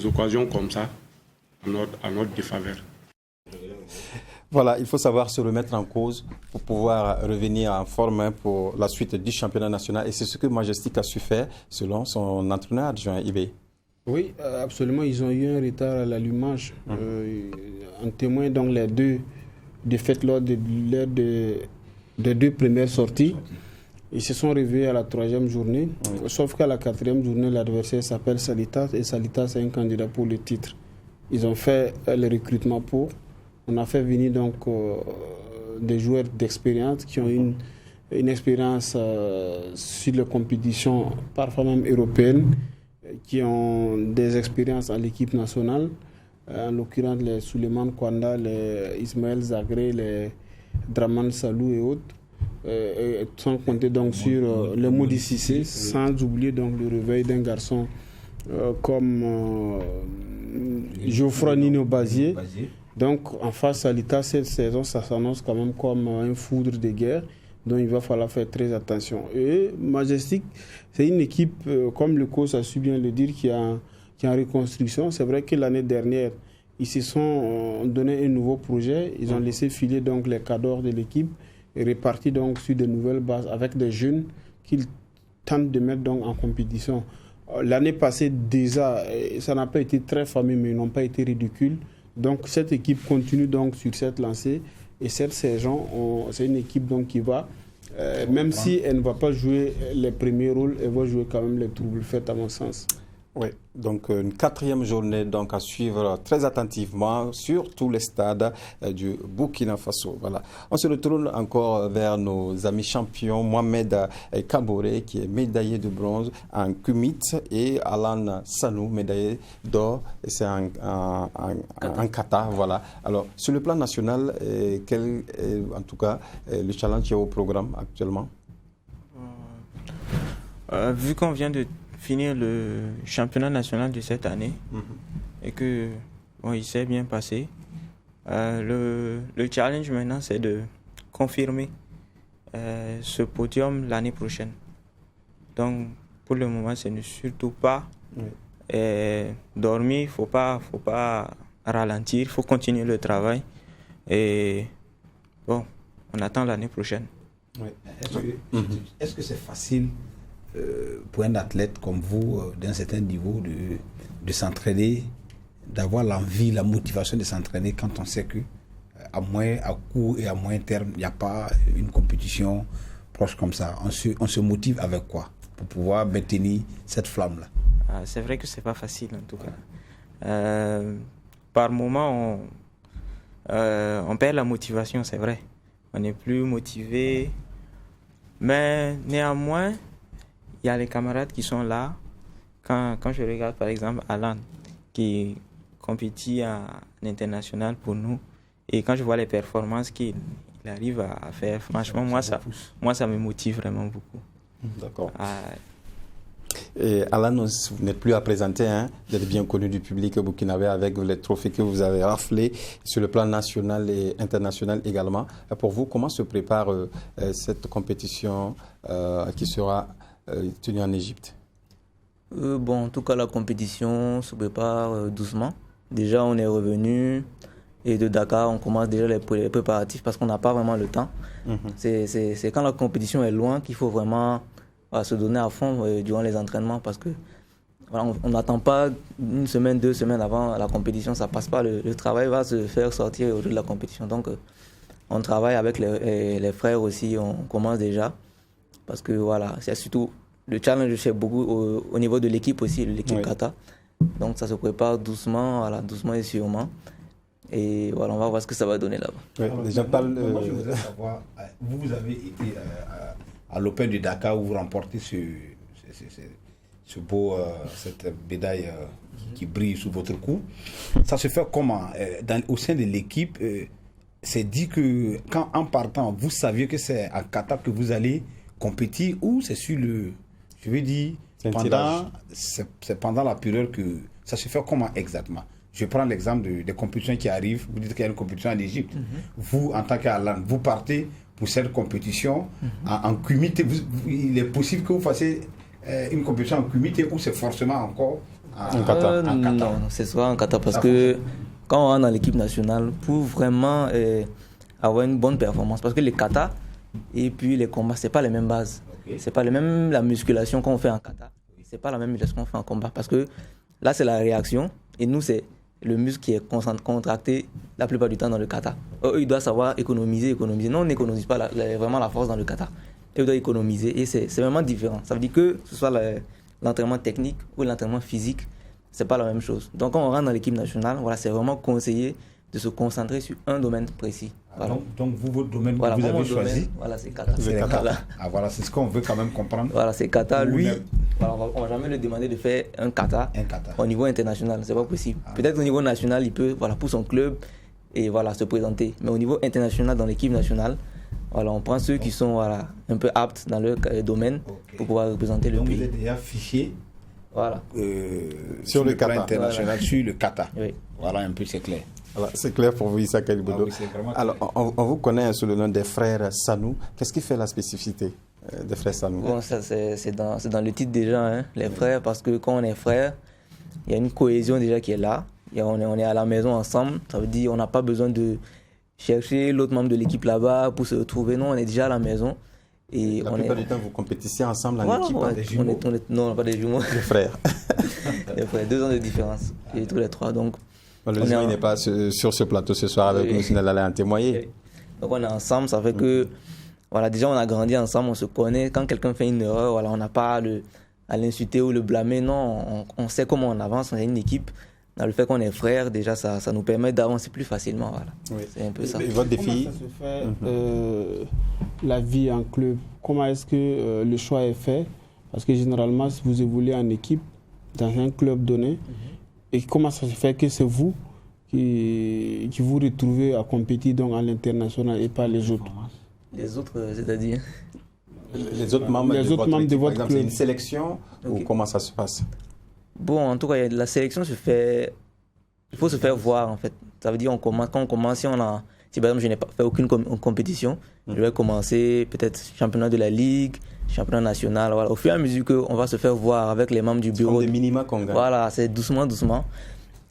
occasions comme ça à notre défaveur. Voilà, il faut savoir se remettre en cause pour pouvoir revenir en forme pour la suite du championnat national. Et c'est ce que Majestic a su faire selon son entraîneur adjoint Ibé. Oui, absolument. Ils ont eu un retard à l'allumage. En témoigne donc les 2 défaites lors des 2 premières sorties. Ils se sont réveillés à la 3e journée. Sauf qu'à la 4e journée, l'adversaire s'appelle Salitas. Et Salitas est un candidat pour le titre. Ils ont fait le recrutement pour. On a fait venir donc des joueurs d'expérience qui ont une expérience sur les compétitions, parfois même européennes, qui ont des expériences à l'équipe nationale, en l'occurrence les Souleymane Kwanda, les Ismaël Zagré, les Draman Salou et autres, sans compter donc sur le Modi Cissé, sans oublier donc le réveil d'un garçon comme Geoffroy Nino Bazier. Donc en face à l'État, cette saison, ça s'annonce quand même comme un foudre de guerre dont il va falloir faire très attention. Et Majestic, c'est une équipe, comme le coach a su bien le dire, qui est en reconstruction. C'est vrai que l'année dernière, ils se sont donné un nouveau projet. Ils ont laissé filer donc les cadors de l'équipe et répartis donc sur de nouvelles bases avec des jeunes qu'ils tentent de mettre donc en compétition. L'année passée, déjà, ça n'a pas été très fameux, mais ils n'ont pas été ridicules. Donc cette équipe continue donc sur cette lancée et cette saison, c'est une équipe donc qui va, même si elle ne va pas jouer les premiers rôles, elle va jouer quand même les troubles faits à mon sens. Oui, donc une 4e journée donc à suivre très attentivement sur tous les stades du Burkina Faso. Voilà. On se retourne encore vers nos amis champions, Mohamed Kaboré qui est médaillé de bronze en kumit et Alan Sanou médaillé d'or, et c'est en kata. Voilà. Alors sur le plan national, quel est en tout cas le challenge qui est au programme actuellement? Vu qu'on vient de finir le championnat national de cette année et que il s'est bien passé. Le challenge maintenant, c'est de confirmer ce podium l'année prochaine. Donc, pour le moment, c'est ne surtout pas dormir, il faut pas ralentir, il faut continuer le travail. Et bon, on attend l'année prochaine. Oui. Est-ce que c'est facile pour un athlète comme vous, d'un certain niveau, de s'entraîner, d'avoir l'envie, la motivation de s'entraîner quand on sait que à court et à moyen terme, il n'y a pas une compétition proche comme ça? On se motive avec quoi pour pouvoir maintenir cette flamme-là? C'est vrai que c'est pas facile en tout cas. Par moment, on perd la motivation, c'est vrai. On n'est plus motivé, mais néanmoins, il y a les camarades qui sont là. Quand je regarde par exemple Alan, qui compétit à l'international pour nous, et quand je vois les performances qu'il arrive à faire, franchement, moi ça me motive vraiment beaucoup. D'accord. Et Alan, vous n'êtes plus à présenter, hein, vous êtes bien connu du public burkinabé avec les trophées que vous avez raflés sur le plan national et international également. Pour vous, comment se prépare cette compétition qui sera tenue en Égypte? En tout cas, la compétition se prépare doucement. Déjà, on est revenu et de Dakar, on commence déjà les préparatifs parce qu'on n'a pas vraiment le temps. C'est quand la compétition est loin qu'il faut vraiment se donner à fond durant les entraînements parce que voilà, on n'attend pas une semaine, 2 semaines avant la compétition, ça passe pas. Le travail va se faire sortir au jour de la compétition. Donc, on travaille avec les frères aussi, on commence déjà parce que voilà, c'est surtout le challenge, c'est beaucoup au niveau de l'équipe aussi, l'équipe kata. Donc, ça se prépare doucement, voilà, doucement et sûrement. Et voilà, on va voir ce que ça va donner là-bas. Ouais, moi, je voudrais savoir, vous avez été à l'Open de Dakar où vous remportez cette médaille qui brille sous votre cou. Ça se fait comment? Au sein de l'équipe, c'est dit que en partant, vous saviez que c'est en kata que vous allez compétir ou c'est sur Je veux dire, c'est pendant la période que ça se fait comment exactement? Je prends l'exemple des compétitions qui arrivent. Vous dites qu'il y a une compétition en Égypte. Vous, en tant qu'Alan, vous partez pour cette compétition en comité. Il est possible que vous fassiez une compétition en comité ou c'est forcément encore en kata? Non, c'est souvent en kata parce que quand on rentre dans l'équipe nationale, pour vraiment avoir une bonne performance, parce que les kata et puis les combats, c'est pas les mêmes bases. C'est pas la musculation qu'on fait en kata. C'est pas la même musculation qu'on fait en combat parce que là, c'est la réaction et nous, c'est le muscle qui est contracté la plupart du temps dans le kata. Eux, ils doivent savoir économiser. Non, on n'économise pas vraiment la force dans le kata. Eux, ils doivent économiser et c'est vraiment différent. Ça veut dire que ce soit l'entraînement technique ou l'entraînement physique, c'est pas la même chose. Donc, quand on rentre dans l'équipe nationale, voilà, c'est vraiment conseillé de se concentrer sur un domaine précis. Voilà. Donc vous, votre domaine, voilà, vous avez choisi. Voilà, c'est kata. Voilà, c'est ce qu'on veut quand même comprendre. Voilà, c'est kata. Lui, voilà, on va jamais lui demander de faire un kata au niveau international. C'est pas possible. Peut-être au niveau national, il peut, voilà, pour son club et voilà, se présenter. Mais au niveau international, dans l'équipe nationale, voilà, on prend ceux qui sont voilà, un peu aptes dans leur domaine pour pouvoir représenter le pays. Donc vous êtes déjà fiché voilà. Sur le kata international, sur le kata. Oui. Voilà, un peu, c'est clair. Alors, c'est clair pour vous, Issa Kalibodo. Alors, on vous connaît sous le nom des frères Sanou. Qu'est-ce qui fait la spécificité des frères Sanou? Bon, ça, c'est dans le titre déjà, hein, les frères, parce que quand on est frères, il y a une cohésion déjà qui est là. Et on est à la maison ensemble. Ça veut dire qu'on n'a pas besoin de chercher l'autre membre de l'équipe là-bas pour se retrouver. Non, on est déjà à la maison. Et la plupart du temps, vous compétissez ensemble en équipe? Ouais, non, on n'a pas des jumeaux. Des frères. Des frères, 2 ans de différence. Et tous les 3, donc... Malheureusement, il n'est pas sur ce plateau ce soir avec nous, sinon il allait en témoigner. Donc on est ensemble, ça fait que, voilà, déjà on a grandi ensemble, on se connaît. Quand quelqu'un fait une erreur, voilà, on n'a pas à l'insulter ou le blâmer, non, on sait comment on avance, on est une équipe. Dans le fait qu'on est frères, déjà ça nous permet d'avancer plus facilement, voilà. Oui. C'est un peu ça. Et votre défi? Comment ça se fait la vie en club? Comment est-ce que le choix est fait? Parce que généralement, si vous évoluez en équipe, dans un club donné, et comment ça se fait que c'est vous qui vous retrouvez à compétir donc à l'international et pas les autres? Les autres, c'est-à-dire les autres membres de votre club. C'est une sélection ou comment ça se passe? Bon, en tout cas, la sélection se fait... Il faut se faire voir, en fait. Ça veut dire quand on commence, si par exemple je n'ai pas fait aucune compétition, je vais commencer peut-être championnat de la Ligue, championnat national. Voilà. Au fur et à mesure qu'on va se faire voir avec les membres du bureau. C'est des minima qu'on gagne. Voilà, c'est doucement.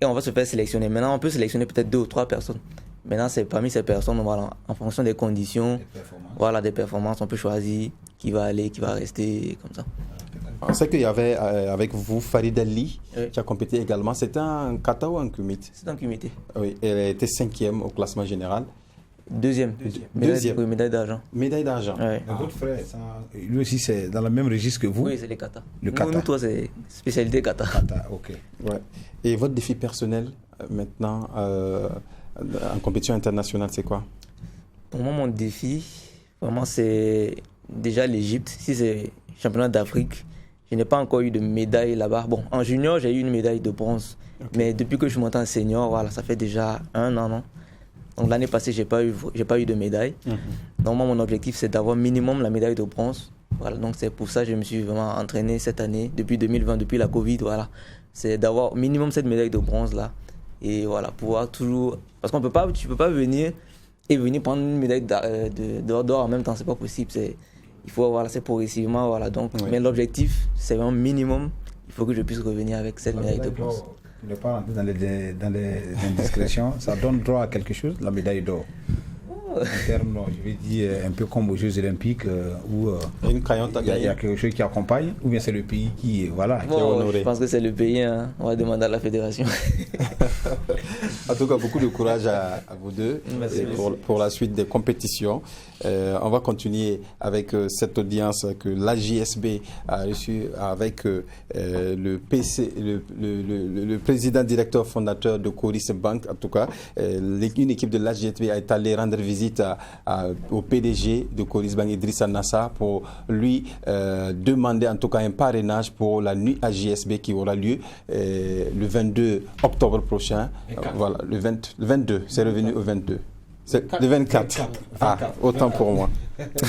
Et on va se faire sélectionner. Maintenant, on peut sélectionner peut-être 2 ou 3 personnes. Maintenant, c'est parmi ces personnes, voilà, en fonction des conditions, des performances, on peut choisir qui va aller, qui va rester, comme ça. On sait qu'il y avait avec vous Farid Ali, qui a compété également. C'était un kata ou un kumite? C'est un kumite. Oui, elle était 5e au classement général. Deuxième. Médaille d'argent. Médaille d'argent. Ouais. Votre frère, lui aussi, c'est dans le même registre que vous? Oui, c'est les kata. Le kata. Nous, toi, c'est spécialité kata. Kata, ok. Ouais. Et votre défi personnel, maintenant, en compétition internationale, c'est quoi? Pour moi, mon défi, vraiment, c'est déjà l'Égypte. Si c'est championnat d'Afrique, je n'ai pas encore eu de médaille là-bas. Bon, en junior, j'ai eu une médaille de bronze. Okay. Mais depuis que je monte en senior, voilà, ça fait déjà 1 an, non? Donc l'année passée, j'ai pas eu de médaille. Donc moi, mon objectif, c'est d'avoir minimum la médaille de bronze. Voilà, donc c'est pour ça que je me suis vraiment entraîné cette année, depuis 2020, depuis la Covid, voilà. C'est d'avoir minimum cette médaille de bronze là. Et voilà, pouvoir toujours... Parce qu'on peut pas, tu peux pas venir prendre une médaille d'or en même temps, c'est pas possible. Il faut, voilà, c'est progressivement, voilà. Donc, mais l'objectif, c'est vraiment minimum. Il faut que je puisse revenir avec cette médaille de bronze. Je ne vais pas rentrer dans les indiscrétions. Ça donne droit à quelque chose, la médaille d'or? En termes, je vais dire, un peu comme aux Jeux Olympiques, où une crayon il y a quelque chose qui accompagne, ou bien c'est le pays qui est honoré? Je pense que c'est le pays, hein. On va demander à la fédération. En tout cas, beaucoup de courage à vous deux. Merci, pour la suite des compétitions. On va continuer avec cette audience que l'AJSB a reçue avec le président directeur fondateur de Coris Bank. En tout cas, une équipe de l'AJSB est allée rendre visite au PDG de Coris Bank, Idrissa Nassa, pour lui demander en tout cas un parrainage pour la nuit AJSB qui aura lieu le 22 octobre prochain. Voilà, le 22, c'est revenu au 22. C'est le 24. Autant pour moi.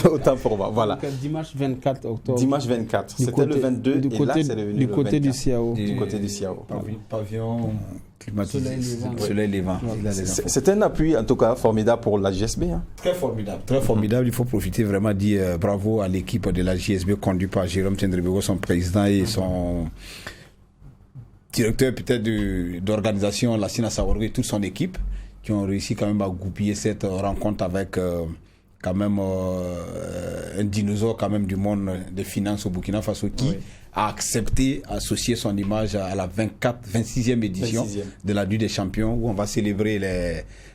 Autant pour moi, voilà. Donc, dimanche 24 octobre. Dimanche 24. C'était le 22 du et côté, là, c'est devenu du le côté 24. du CIAO. Du côté du CIAO. Pavillon climatisé. Soleil Levant. C'est un appui, en tout cas, formidable pour la JSB. Hein. Très formidable. Très formidable. Il faut profiter vraiment de dire bravo à l'équipe de la JSB conduite par Jérôme Tiendrebego, son président et son directeur peut-être d'organisation, Lassina Sawargo et toute son équipe, qui ont réussi quand même à goupiller cette rencontre avec quand même un dinosaure quand même du monde des finances au Burkina Faso qui a accepté associer son image à la 26e édition de la Nuit des Champions où on va célébrer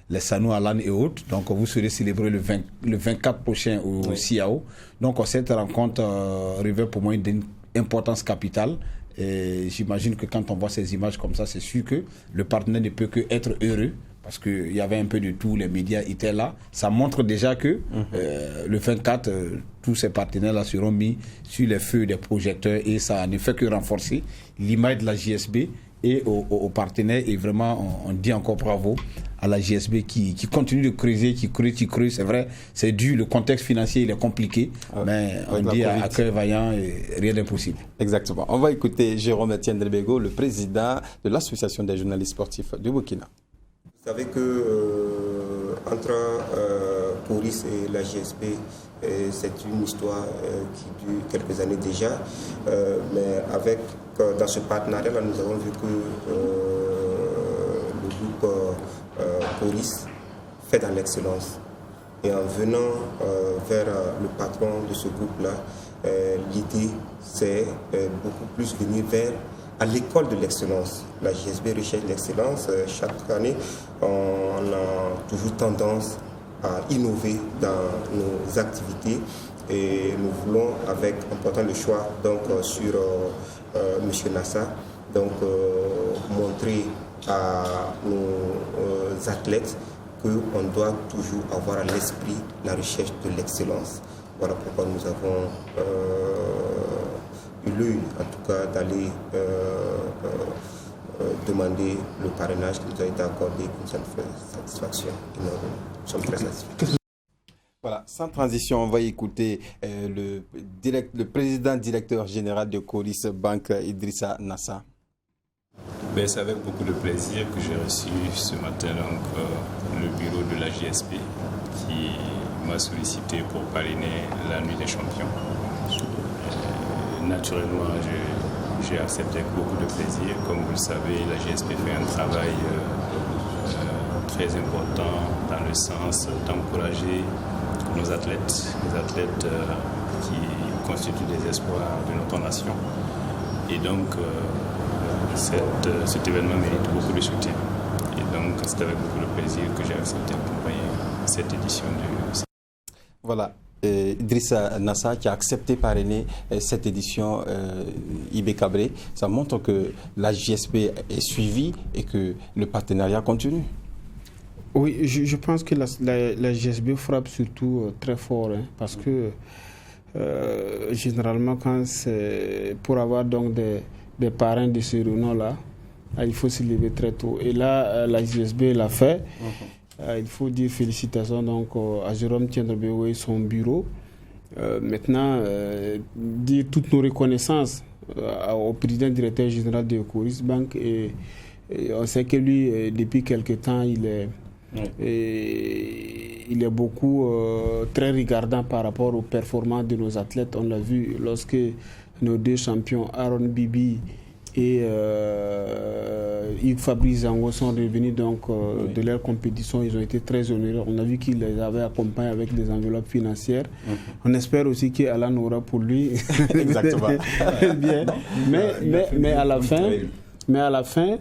les Sanou Alan et autres. Donc vous serez célébré le 24 prochain au CIAO. Donc cette rencontre revêt pour moi une importance capitale. Et j'imagine que quand on voit ces images comme ça, c'est sûr que le partenaire ne peut que être heureux parce qu'il y avait un peu de tout, les médias étaient là. Ça montre déjà que le 24, tous ces partenaires-là seront mis sur les feux des projecteurs et ça ne fait que renforcer l'image de la JSB et aux partenaires. Et vraiment, on dit encore bravo à la JSB qui continue de creuser, qui creuse. C'est vrai, c'est dur, le contexte financier il est compliqué, mais on dit à cœur vaillant, rien d'impossible. Exactement. On va écouter Jérôme Tiendrebego, le président de l'Association des journalistes sportifs du Burkina. Vous savez que entre Coris et la JSB, c'est une histoire qui dure quelques années déjà, mais dans ce partenariat-là, nous avons vu que le groupe Coris fait dans l'excellence. Et en venant vers le patron de ce groupe-là, l'idée, c'est beaucoup plus venir à l'école de l'excellence. La JSB recherche l'excellence. Chaque année, on a toujours tendance à innover dans nos activités et nous voulons, en portant le choix donc, sur M. Nassa, donc, montrer à nos athlètes qu'on doit toujours avoir à l'esprit la recherche de l'excellence. Voilà pourquoi nous avons eu l'œil, en tout cas, d'aller demander le parrainage qui nous a été accordé, qui nous a fait satisfaction. Nous sommes très satisfaits. Voilà, sans transition, on va écouter le président directeur général de Coris Bank, Idrissa Nassa. C'est avec beaucoup de plaisir que j'ai reçu ce matin donc, le bureau de la JSB qui m'a sollicité pour parrainer la Nuit des Champions. Naturellement, j'ai accepté avec beaucoup de plaisir. Comme vous le savez, la JSB fait un travail très important dans le sens d'encourager nos athlètes, les athlètes qui constituent des espoirs de notre nation. Et donc, cet événement mérite beaucoup de soutien. Et donc, c'est avec beaucoup de plaisir que j'ai accepté d'accompagner cette édition du... Voilà. Idrissa Nassa qui a accepté parrainer cette édition IB Cabré. Ça montre que la JSB est suivie et que le partenariat continue. Oui, je pense que la JSB frappe surtout très fort parce que généralement quand c'est pour avoir donc des parrains de ce renom-là, il faut se lever très tôt. Et là, la JSB l'a fait. Il faut dire félicitations donc, à Jérôme Tiendrebego et son bureau. Maintenant, dire toutes nos reconnaissances au président directeur général de Coris Bank. Et on sait que lui, depuis quelque temps, il est beaucoup très regardant par rapport aux performances de nos athlètes. On l'a vu lorsque nos deux champions, Aaron Bibi et Fabrice Zango sont revenus donc, de leur compétition. Ils ont été très honorés. On a vu qu'ils les avaient accompagnés avec des enveloppes financières. On espère aussi qu'Alan aura pour lui. Exactement. Bien. Mais à la fin,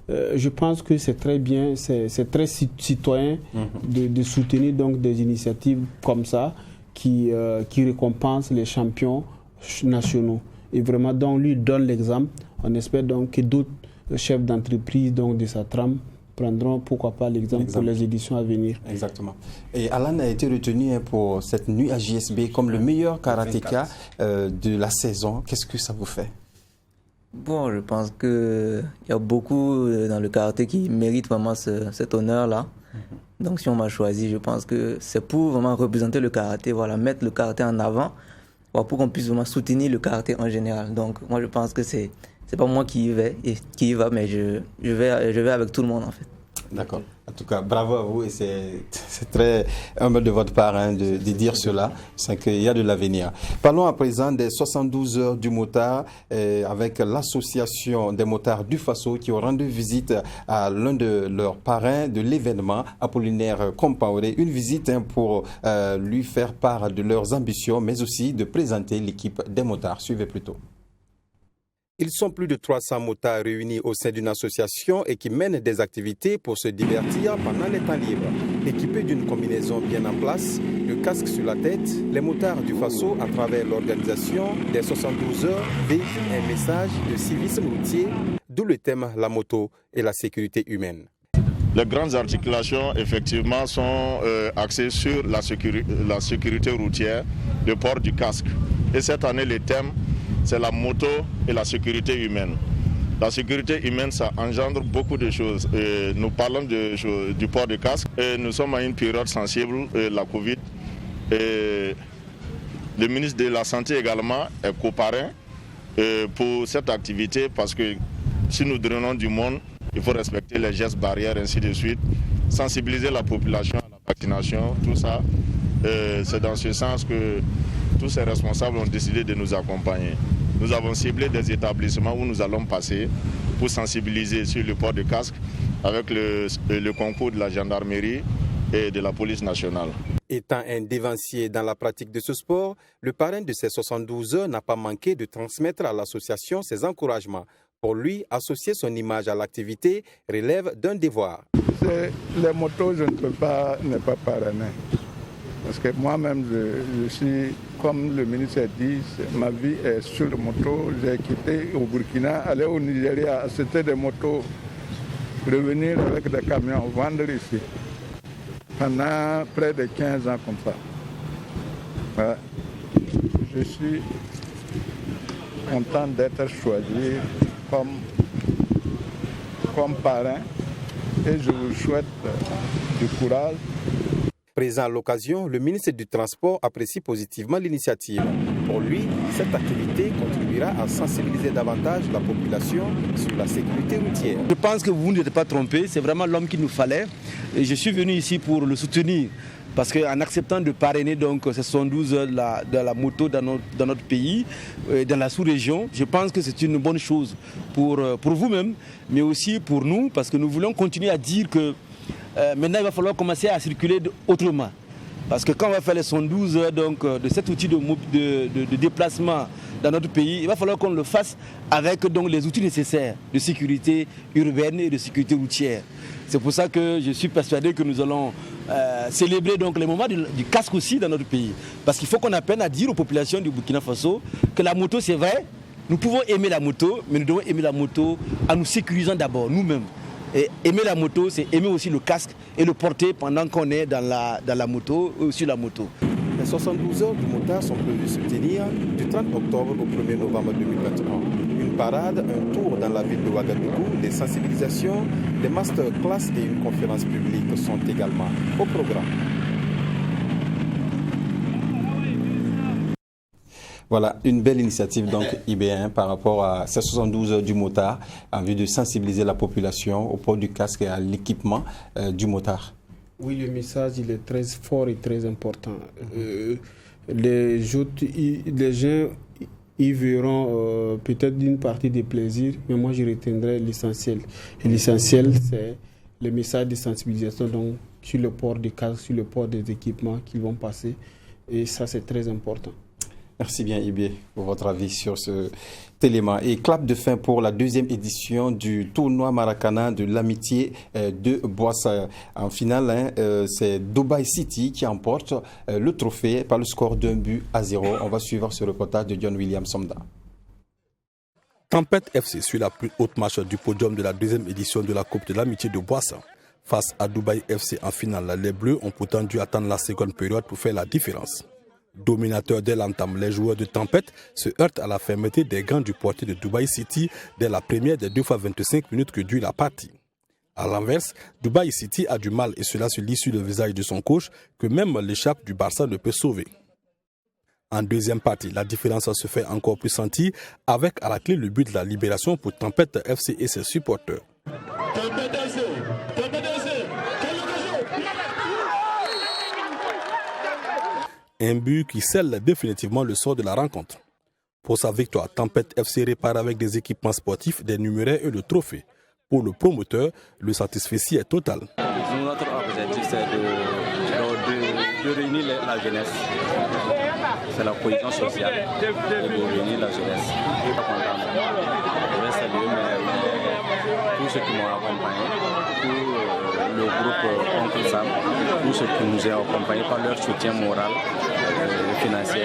je pense que c'est très bien, c'est très citoyen de soutenir donc, des initiatives comme ça qui récompensent les champions nationaux. Et vraiment, donc, lui donne l'exemple. On espère donc que d'autres chefs d'entreprise donc, de sa trame prendront, pourquoi pas, l'exemple pour les éditions à venir. Exactement. Et Alan a été retenu pour cette nuit à JSB comme le meilleur karatéka de la saison. Qu'est-ce que ça vous fait? Bon, je pense qu'il y a beaucoup dans le karaté qui méritent vraiment cet honneur-là. Donc si on m'a choisi, je pense que c'est pour vraiment représenter le karaté, voilà, mettre le karaté en avant, voilà, pour qu'on puisse vraiment soutenir le karaté en général. Donc moi je pense que c'est pas moi qui y va, mais je vais avec tout le monde en fait. D'accord. En tout cas, bravo à vous et c'est très humble de votre part de dire cela. C'est qu'il y a de l'avenir. Parlons à présent des 72 heures du motard avec l'association des motards du Faso qui ont rendu visite à l'un de leurs parrains de l'événement, Apollinaire Compaoré. Une visite pour lui faire part de leurs ambitions, mais aussi de présenter l'équipe des motards. Suivez plutôt. Ils sont plus de 300 motards réunis au sein d'une association et qui mènent des activités pour se divertir pendant les temps libres. Équipés d'une combinaison bien en place, le casque sur la tête, les motards du Faso, à travers l'organisation des 72 heures, véhiculent un message de civisme routier, d'où le thème la moto et la sécurité humaine. Les grandes articulations, effectivement, sont axées sur la sécurité routière, le port du casque. Et cette année, le thème, c'est la moto et la sécurité humaine. La sécurité humaine, ça engendre beaucoup de choses. Nous parlons du port du casque. Nous sommes à une période sensible, la Covid. Le ministre de la Santé également est coparrain pour cette activité parce que si nous drainons du monde, il faut respecter les gestes barrières, ainsi de suite. Sensibiliser la population à la vaccination, tout ça. C'est dans ce sens que tous ces responsables ont décidé de nous accompagner. Nous avons ciblé des établissements où nous allons passer pour sensibiliser sur le port de casque avec le concours de la gendarmerie et de la police nationale. Étant un dévancier dans la pratique de ce sport, le parrain de ces 72 heures n'a pas manqué de transmettre à l'association ses encouragements. Pour lui, associer son image à l'activité relève d'un devoir. Les motos, je ne peux pas ne pas parrainer. Parce que moi-même, je suis, comme le ministre a dit, ma vie est sur les motos. J'ai quitté au Burkina, aller au Nigeria, acheter des motos, revenir avec des camions, vendre ici. Pendant près de 15 ans comme ça. Voilà. Je suis content d'être choisi comme parrain et je vous souhaite du courage. Présent à l'occasion, le ministre du Transport apprécie positivement l'initiative. Pour lui, cette activité contribuera à sensibiliser davantage la population sur la sécurité routière. Je pense que vous n'êtes pas trompé, c'est vraiment l'homme qu'il nous fallait. Et je suis venu ici pour le soutenir. Parce qu'en acceptant de parrainer donc, ces 72 heures de la moto dans notre pays, dans la sous-région, je pense que c'est une bonne chose pour vous-même, mais aussi pour nous, parce que nous voulons continuer à dire que maintenant, il va falloir commencer à circuler autrement. Parce que quand on va faire les 112 heures donc, de cet outil de déplacement dans notre pays, il va falloir qu'on le fasse avec donc, les outils nécessaires de sécurité urbaine et de sécurité routière. C'est pour ça que je suis persuadé que nous allons célébrer donc, les moments du casque aussi dans notre pays. Parce qu'il faut qu'on apprenne à dire aux populations du Burkina Faso que la moto, c'est vrai, nous pouvons aimer la moto, mais nous devons aimer la moto en nous sécurisant d'abord nous-mêmes. Et aimer la moto, c'est aimer aussi le casque et le porter pendant qu'on est dans la moto ou sur la moto. Les 72 heures du motard sont prévues se tenir du 30 octobre au 1er novembre 2021. Une parade, un tour dans la ville de Ouagadougou, des sensibilisations, des masterclass et une conférence publique sont également au programme. Voilà, une belle initiative donc IB1 par rapport à ces 72 heures du motard en vue de sensibiliser la population au port du casque et à l'équipement du motard. Oui, le message il est très fort et très important. Les gens y verront peut-être une partie des plaisirs, mais moi je retiendrai l'essentiel. Et l'essentiel, c'est le message de sensibilisation donc, sur le port des casques, sur le port des équipements qu'ils vont passer. Et ça, c'est très important. Merci bien Ibé pour votre avis sur ce élément. Et clap de fin pour la deuxième édition du tournoi Maracana de l'amitié de Boissa. En finale, c'est Dubai City qui emporte le trophée par le score d'1-0. On va suivre ce reportage de John William Somda. Tempête FC suit la plus haute marche du podium de la deuxième édition de la Coupe de l'amitié de Boissa. Face à Dubai FC en finale, les Bleus ont pourtant dû attendre la seconde période pour faire la différence. Dominateurs dès l'entame, les joueurs de Tempête se heurtent à la fermeté des gants du portier de Dubai City dès la première des 2 fois 25 minutes que dure la partie. À l'inverse, Dubaï City a du mal et cela se lit sur le visage de son coach que même l'échappe du Barça ne peut sauver. En deuxième partie, la différence se fait encore plus sentir avec à la clé le but de la libération pour Tempête FC et ses supporters. Un but qui scelle définitivement le sort de la rencontre. Pour sa victoire, Tempête FC répare avec des équipements sportifs, des numéraires et le trophée. Pour le promoteur, le satisfecit est total. Notre objectif, c'est de réunir la jeunesse. C'est la cohésion sociale de réunir la jeunesse. Je suis content. Je vais saluer tous ceux qui m'ont accompagné, tout le groupe Oncle Sam, tous ceux qui nous ont accompagnés par leur soutien moral et financier.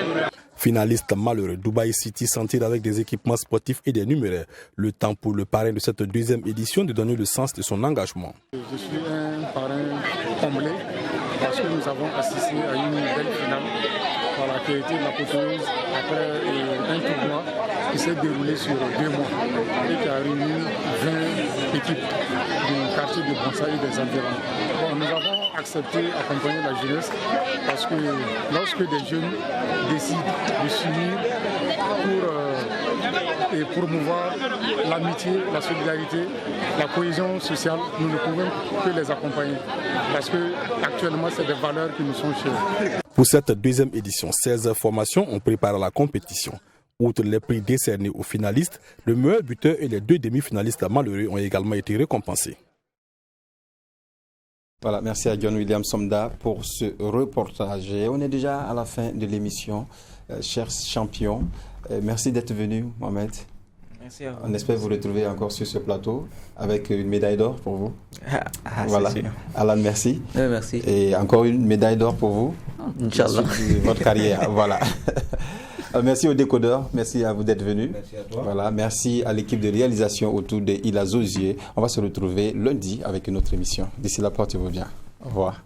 Finaliste malheureux, Dubaï City s'en tire avec des équipements sportifs et des numéraires. Le temps pour le parrain de cette deuxième édition de donner le sens de son engagement. Je suis un parrain comblé parce que nous avons assisté à une belle finale qui a été l'apothéose après un tournoi qui s'est déroulé sur 2 mois et qui a réuni 20 équipes du quartier de Bonsa et des environs. Bon, nous avons accepté d'accompagner la jeunesse parce que lorsque des jeunes décident de s'unir pour promouvoir l'amitié, la solidarité, la cohésion sociale, nous ne pouvons que les accompagner parce que actuellement c'est des valeurs qui nous sont chères. Pour cette deuxième édition, 16 formations ont préparé la compétition. Outre les prix décernés aux finalistes, le meilleur buteur et les 2 demi-finalistes malheureux ont également été récompensés. Voilà, merci à John William Somda pour ce reportage. Et on est déjà à la fin de l'émission, chers champions. Merci d'être venu, Mohamed. Merci à vous. On espère vous retrouver encore sur ce plateau avec une médaille d'or pour vous. Voilà. Alan, merci. Merci. Et encore une médaille d'or pour vous. Inch'Allah. Votre carrière, voilà. Merci aux décodeurs, merci à vous d'être venus. Merci à toi. Voilà, merci à l'équipe de réalisation autour de Ila Zozier. On va se retrouver lundi avec une autre émission. D'ici là, portez-vous bien. Au revoir.